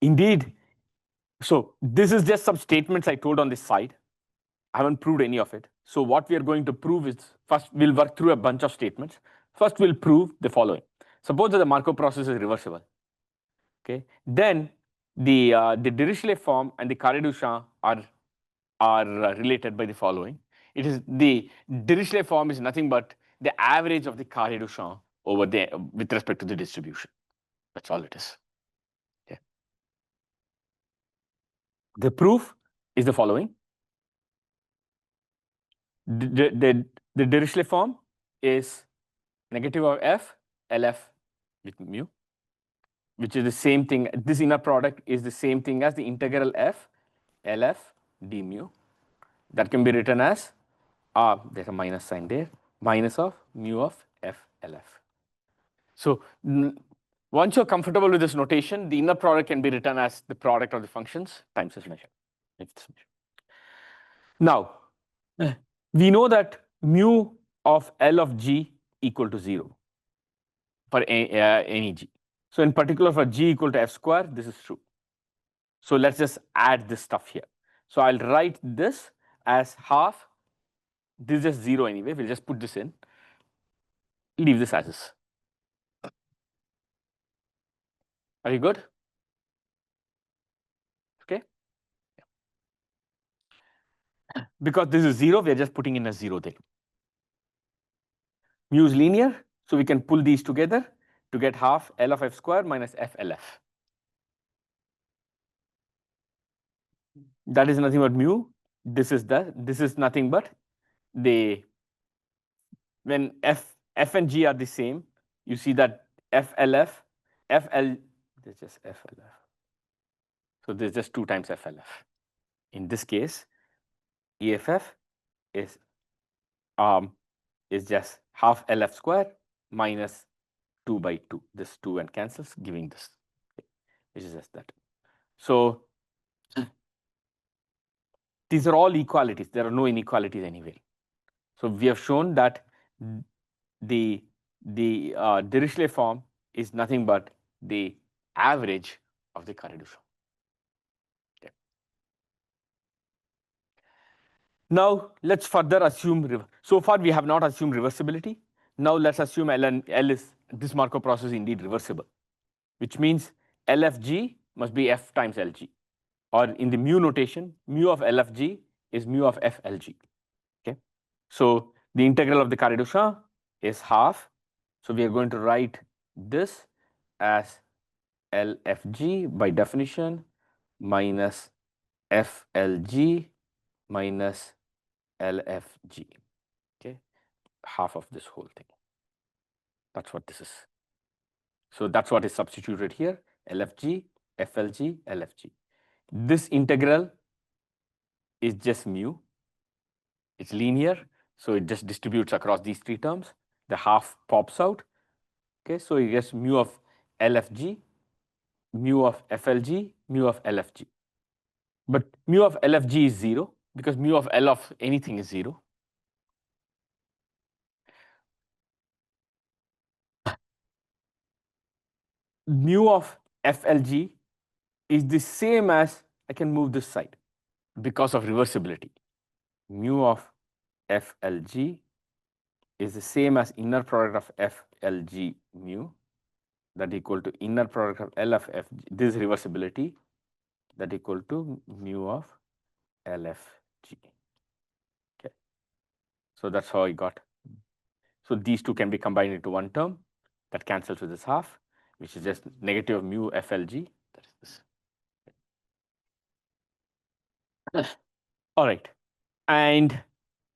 indeed, so this is just some statements I told on this side. I haven't proved any of it. So what we are going to prove is, first we'll work through a bunch of statements. First, we'll prove the following. Suppose that the Markov process is reversible. Okay, then the Dirichlet form and the Carre-Duchamp are related by the following. It is the Dirichlet form is nothing but the average of the Carre-Duchamp over there with respect to the distribution. That's all it is. Okay. The proof is the following. The Dirichlet form is negative of f, LF with mu, which is the same thing. This inner product is the same thing as the integral f, LF, d mu. That can be written as, there's a minus sign there, minus of mu of f, LF. So once you're comfortable with this notation, the inner product can be written as the product of the functions times this measure. Now, we know that mu of L of g equal to 0 for any g. So in particular for g equal to f square, this is true. So let's just add this stuff here. So I'll write this as half. This is just 0 anyway. We'll just put this in. Leave this as is. Are you good? Okay. Because this is 0, we're just putting in a 0 there. Mu is linear, so we can pull these together to get half L of f square minus f LF. That is nothing but mu. This is nothing but when f and g are the same, you see that f LF, FL, this is just f LF. So there's just 2 times f LF. In this case, EFF is just half LF square minus 2 by 2. This 2 and cancels, giving this, which is just that. So these are all equalities. There are no inequalities anywhere. So we have shown that the Dirichlet form is nothing but the average of the Carre-Duchamp. Okay. Now let's further assume. So far we have not assumed reversibility. Now let's assume L is this Markov process is indeed reversible, which means LFG must be f times LG, or in the mu notation, mu of LFG is mu of FLG. Okay, so the integral of the Carre-Duchamp is half. So we are going to write this as LFG by definition minus FLG minus LFG. Okay, half of this whole thing. That's what this is. So that's what is substituted here, LFG, FLG, LFG. This integral is just mu. It's linear, so it just distributes across these three terms. The half pops out. Okay, so you get mu of LFG, mu of FLG, mu of LFG. But mu of LFG is 0 because mu of L of anything is 0. Mu of FLG is the same as, I can move this side because of reversibility. Mu of FLG is the same as inner product of FLG mu, that equal to inner product of L of FG. This is reversibility, that equal to mu of LFG. Okay, so that's how I got. So these two can be combined into one term that cancels with this half, which is just negative mu FLG. That is this. All right, and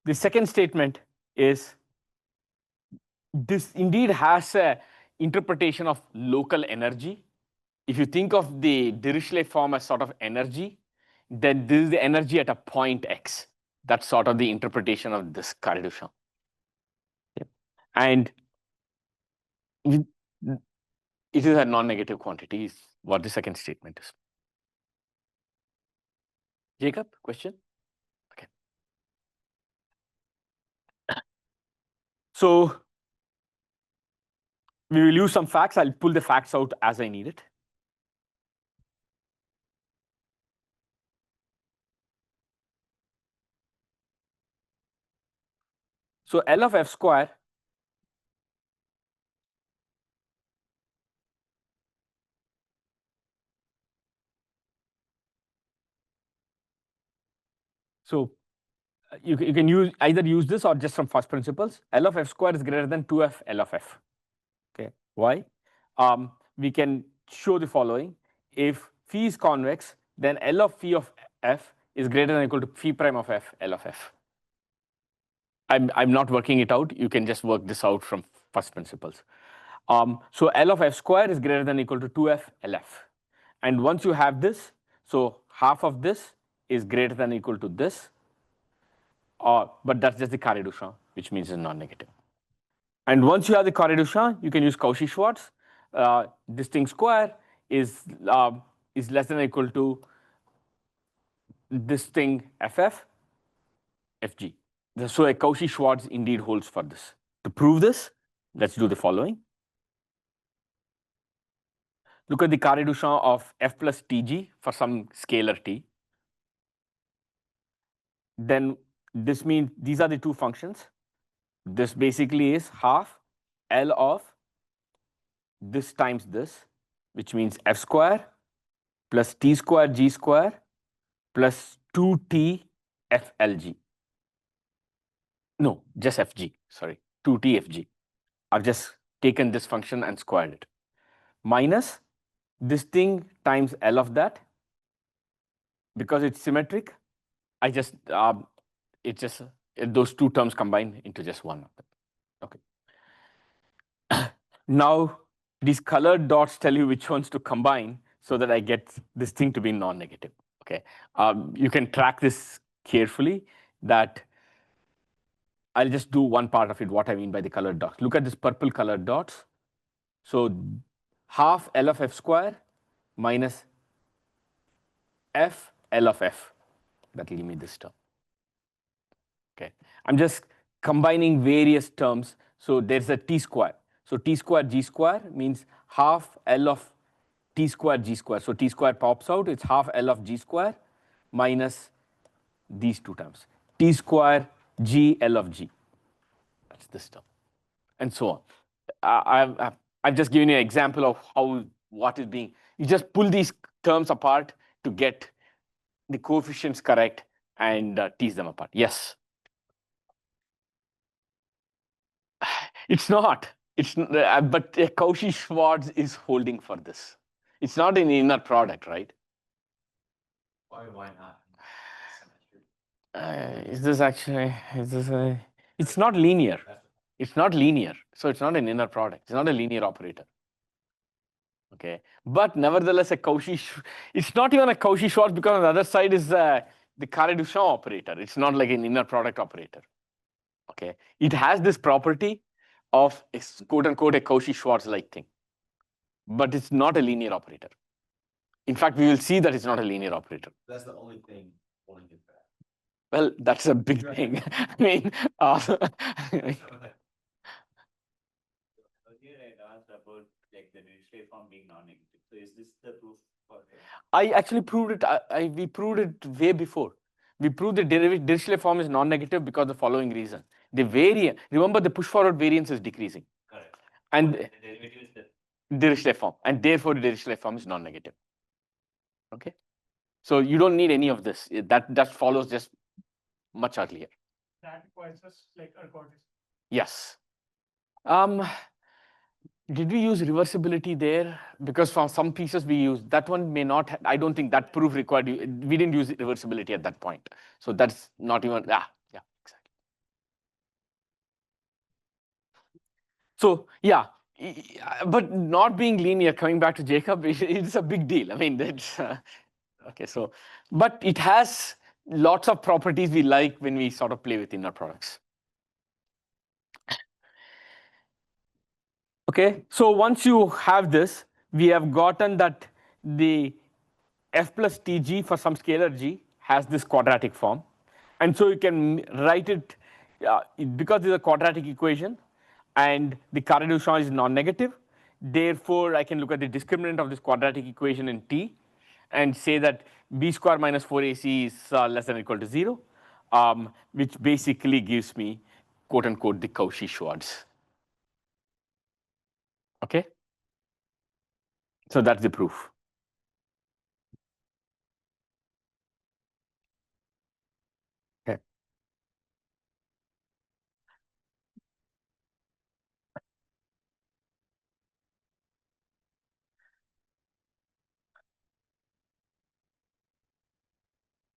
the second statement is this indeed has a interpretation of local energy. If you think of the Dirichlet form as sort of energy, then this is the energy at a point X. That's sort of the interpretation of this Carre-Duchamp. Yep. And it is a non-negative quantity, is what the second statement is. Jacob, question? Okay. So we will use some facts. I'll pull the facts out as I need it. So L of F square so you can use either use this or just from first principles. L of F square is greater than 2F L of F. Okay, why? We can show the following. If phi is convex, then L of phi of F is greater than or equal to phi prime of F, L of F. I'm not working it out. You can just work this out from first principles. So L of F square is greater than or equal to 2F LF. And once you have this, so half of this is greater than or equal to this, but that's just the Carre-Duchamp, which means it's non-negative. And once you have the Carre-Duchamp, you can use Cauchy-Schwarz. This thing square is less than or equal to this thing FF, FG. So a Cauchy-Schwarz indeed holds for this. To prove this, let's do the following. Look at the Carre-Duchamp of F plus Tg for some scalar t. Then this means these are the two functions. This basically is half L of this times this, which means F square plus T square G square plus 2T FLG. No, just FG, sorry, 2T FG. I've just taken this function and squared it. Minus this thing times L of that. Because it's symmetric, I just, those two terms combine into just one of them. Okay. Now, these colored dots tell you which ones to combine so that I get this thing to be non-negative. Okay. You can track this carefully, that I'll just do one part of it, what I mean by the colored dots. Look at this purple colored dots. So half L of F square minus F L of F. That will give me this term. Okay. I'm just combining various terms. So there's a T square. So T square G square means half L of T square G square. So T square pops out. It's half L of G square minus these two terms. T square G L of G. That's this term. And so on. I've just given you an example of how what is being. You just pull these terms apart to get the coefficients correct and tease them apart. Yes. It's not. But Cauchy-Schwarz is holding for this. It's not an inner product, right? Why not? Is this actually? It's not linear. It's not linear, so it's not an inner product. It's not a linear operator. Okay, but nevertheless, it's not even a Cauchy-Schwarz because on the other side is the Carre-Duchamp operator. It's not like an inner product operator. Okay, it has this property of a quote unquote a Cauchy-Schwarz like thing, but it's not a linear operator. In fact, we will see that it's not a linear operator. That's the only thing holding it back. Well, that's a big thing. I mean, Earlier I asked about like the Dirichlet form being non-negative. So is this the proof for it? I actually proved it. We proved it way before. We proved the Dirichlet form is non-negative because of the following reason. The variance, remember the push-forward variance is decreasing. Correct. And the derivative is the Dirichlet form, and therefore the Dirichlet form is non-negative. Okay, so you don't need any of this. That follows just much earlier. That requires us like a coordinate. Yes. Did we use reversibility there? Because for some pieces we used that one may not. I don't think that proof required. We didn't use reversibility at that point, so that's not even. Yeah, exactly. So yeah, but not being linear. Coming back to Jacob, it's a big deal. I mean, that's okay. So, but it has lots of properties we like when we sort of play with inner products. Okay, so once you have this, we have gotten that the f plus tg for some scalar g has this quadratic form. And so you can write it, because it's a quadratic equation and the Carre-Duchamp is non-negative, therefore I can look at the discriminant of this quadratic equation in T and say that b square minus 4ac is less than or equal to 0, which basically gives me quote unquote the Cauchy-Schwarz. Okay, so that's the proof. Okay.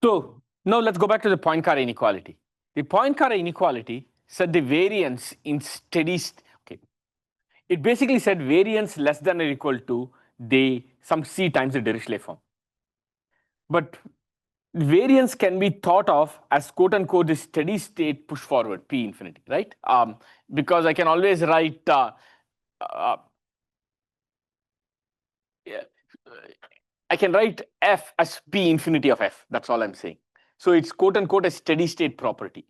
So now let's go back to the Poincare inequality. The Poincare inequality said the variance in steady state. Okay, it basically said variance less than or equal to some c times the Dirichlet form. But variance can be thought of as quote unquote the steady state push forward p infinity, right? Because I can always write I can write f as p infinity of f. That's all I'm saying. So it's quote unquote a steady state property.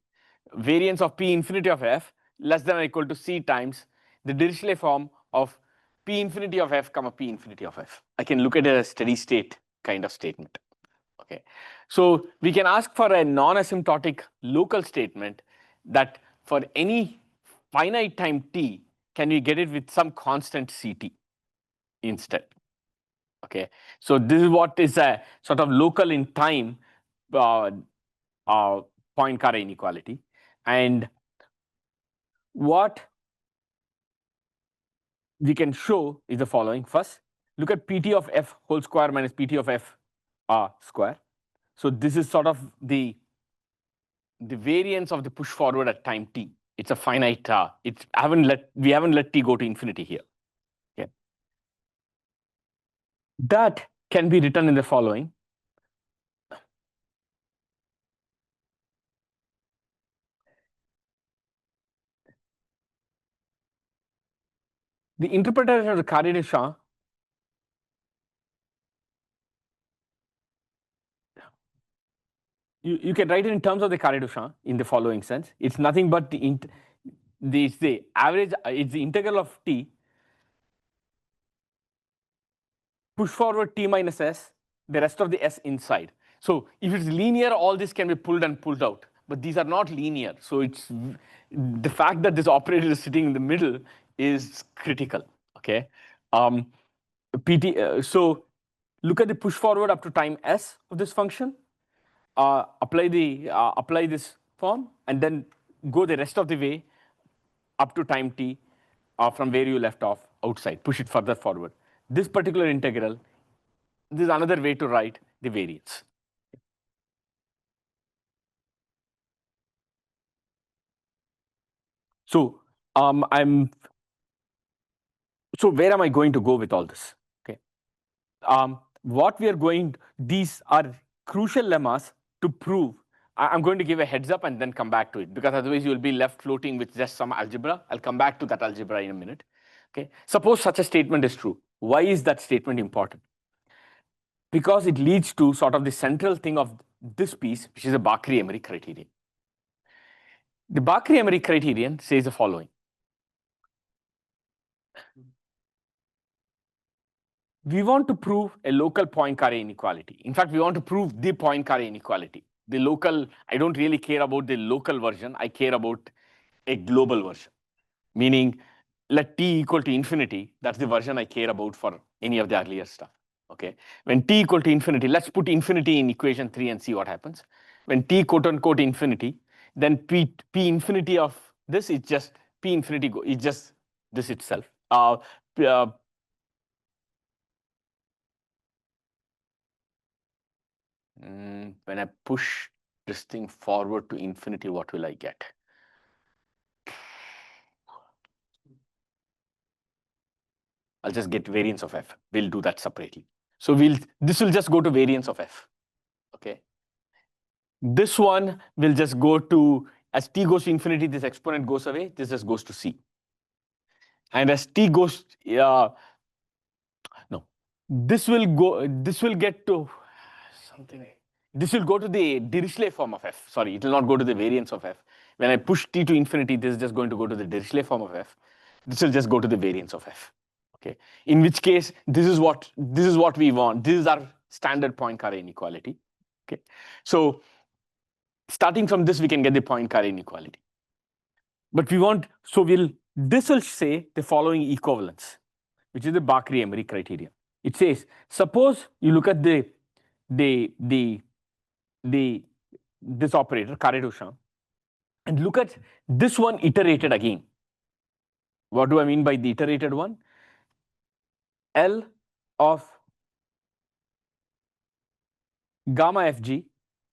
Variance of p infinity of f less than or equal to c times the Dirichlet form of p infinity of f comma p infinity of f. I can look at it as a steady state kind of statement. Okay, so we can ask for a non-asymptotic local statement that for any finite time t, can we get it with some constant ct instead? Okay, so this is what is a sort of local in time Poincare inequality. And what we can show is the following. First, look at pt of f whole square minus pt of f square. So this is sort of the variance of the push forward at time t. It's a finite. We haven't let t go to infinity here. Okay, that can be written in the following. The interpretation of the Carre-Duchamp you can write it in terms of the Carre-Duchamp in the following sense. It's nothing but it's the average. It's the integral of t push forward t minus s, the rest of the s inside. So if it's linear, all this can be pulled and pulled out. But these are not linear. So it's the fact that this operator is sitting in the middle is critical. Okay, so look at the push forward up to time s of this function. apply this form, and then go the rest of the way up to time t from where you left off outside. Push it further forward. This particular integral, this is another way to write the variance. So so where am I going to go with all this? Okay. What we are going, these are crucial lemmas to prove. I'm going to give a heads up and then come back to it, because otherwise you will be left floating with just some algebra. I'll come back to that algebra in a minute. Okay. Suppose such a statement is true. Why is that statement important? Because it leads to sort of the central thing of this piece, which is a Bakri-Emery criterion. The Bakri-Emery criterion says the following. We want to prove a local Poincare inequality. In fact, we want to prove the Poincare inequality. The local, I don't really care about the local version. I care about a global version. Meaning, let t equal to infinity. That's the version I care about for any of the earlier stuff. Okay. When t equal to infinity, let's put infinity in equation 3 and see what happens. When t quote unquote infinity, then p infinity of this is just p infinity is just this itself. When I push this thing forward to infinity, what will I get? I'll just get variance of f. We'll do that separately. So this will just go to variance of f. Okay. This one will just go to, as t goes to infinity, this exponent goes away. This just goes to c. And as t goes, no, this will get to something. This will go to the Dirichlet form of f. Sorry, it will not go to the variance of f. When I push t to infinity, this is just going to go to the Dirichlet form of f. This will just go to the variance of f. Okay. In which case, this is what we want. This is our standard Poincare inequality. Okay. So starting from this, we can get the Poincare inequality. But this will say the following equivalence, which is the Bakri-Emery criterion. It says, suppose you look at this operator, Carre-Duchamp, and look at this one iterated again. What do I mean by the iterated one? L of gamma fg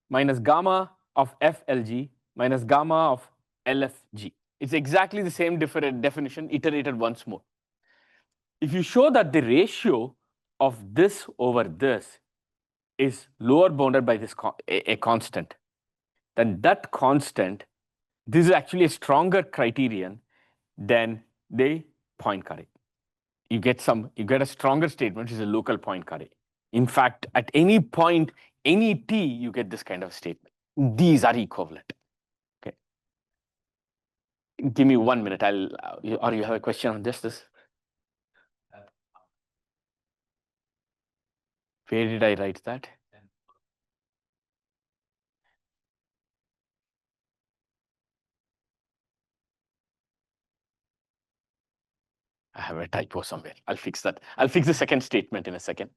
minus gamma of flg minus gamma of lfg. It's exactly the same different definition iterated once more. If you show that the ratio of this over this is lower bounded by this a constant, then that constant, this is actually a stronger criterion than the Poincare. You get a stronger statement, which is a local Poincare. In fact, at any point, any t, you get this kind of statement. These are equivalent. Okay. Give me 1 minute. Or you have a question on this? Where did I write that? I have a typo somewhere. I'll fix that. I'll fix the second statement in a second.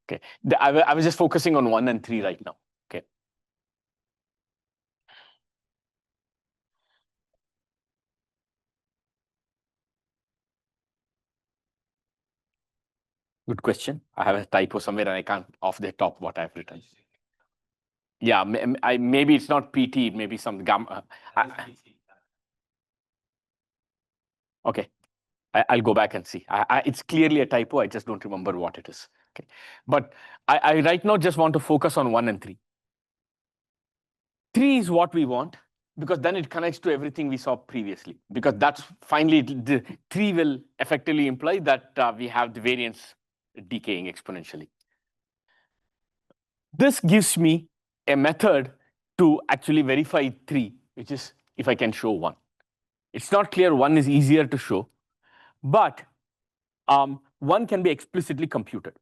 Okay. I was just focusing on 1 and 3 right now. Okay. Good question. I have a typo somewhere and I can't off the top what I've written. Yeah, maybe it's not PT, maybe some gamma. Okay. I'll go back and see. It's clearly a typo. I just don't remember what it is. Okay. But I right now just want to focus on 1 and 3. 3 is what we want, because then it connects to everything we saw previously. Because that's finally, the 3 will effectively imply that we have the variance decaying exponentially. This gives me a method to actually verify 3, which is if I can show 1. It's not clear 1 is easier to show, but 1 can be explicitly computed.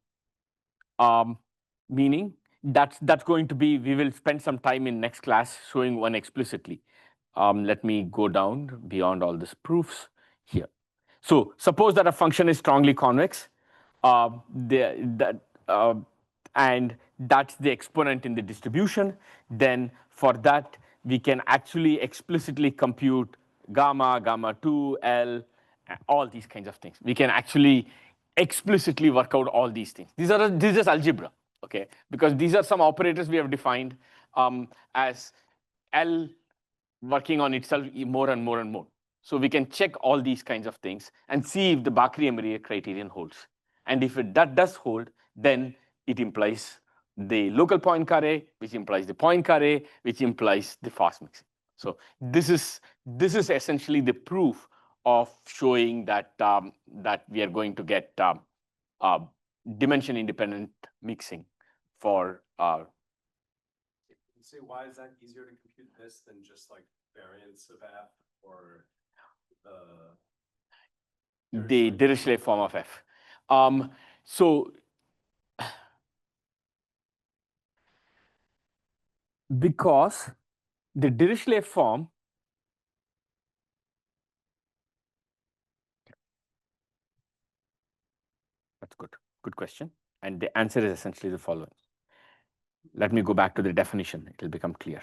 Meaning that's going to be, we will spend some time in next class showing 1 explicitly. Let me go down beyond all these proofs here. So suppose that a function is strongly convex. and that's the exponent in the distribution. Then for that, we can actually explicitly compute gamma, gamma 2, L, all these kinds of things. We can actually explicitly work out all these things. This is just algebra, okay? Because these are some operators we have defined as L working on itself more and more and more. So we can check all these kinds of things and see if the Bakri-Emery criterion holds. And if that does hold, then it implies the local Poincare, which implies the Poincare, which implies the fast mixing. So this is essentially the proof of showing that that we are going to get dimension-independent mixing for. Say why is that easier to compute this than just like variance of F or the Dirichlet form of F? So because the Dirichlet form that's good question, and the answer is essentially the following. Let me go back to the definition, it will become clear.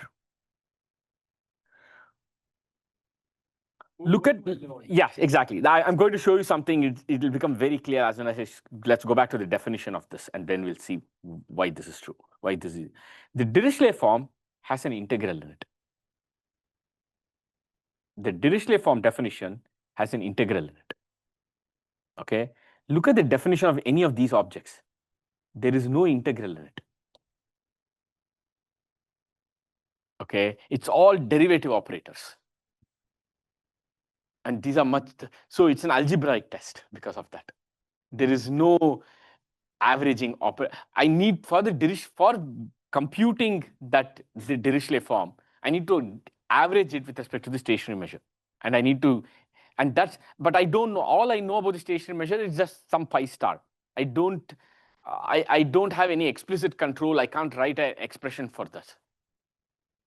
Look at, yeah, exactly. I'm going to show you something, it will become very clear as soon as let's go back to the definition of this, and then we'll see why this is true, why this is. The Dirichlet form has an integral in it. The Dirichlet form definition has an integral in it, okay? Look at the definition of any of these objects. There is no integral in it. Okay, it's all derivative operators. And these are so it's an algebraic test because of that. There is no averaging I need for computing that the Dirichlet form, I need to average it with respect to the stationary measure. And I need to, but I don't know, all I know about the stationary measure is just some pi star. I don't have any explicit control. I can't write an expression for that.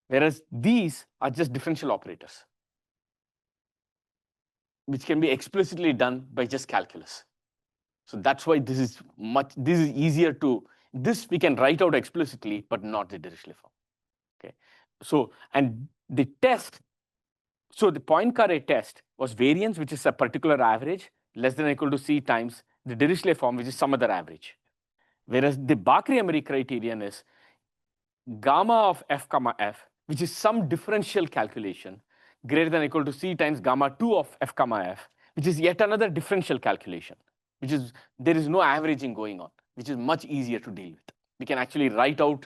Whereas these are just differential operators, which can be explicitly done by just calculus. So that's why this is easier to, this we can write out explicitly, but not the Dirichlet form. Okay. So, and the test, so the Poincare test was variance, which is a particular average, less than or equal to C times the Dirichlet form, which is some other average. Whereas the Bakri-Emery criterion is gamma of F comma F, which is some differential calculation greater than or equal to C times gamma 2 of F comma F, which is yet another differential calculation, which is, there is no averaging going on, which is much easier to deal with. We can actually write out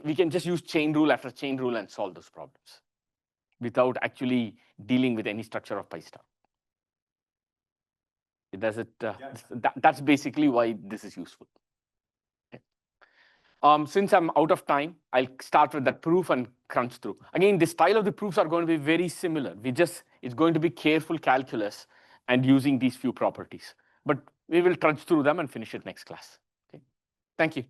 we can just use chain rule after chain rule and solve those problems without actually dealing with any structure of pi star. That's basically why this is useful. Since I'm out of time, I'll start with that proof and crunch through. Again, the style of the proofs are going to be very similar. It's going to be careful calculus and using these few properties. But we will trudge through them and finish it next class. Okay. Thank you.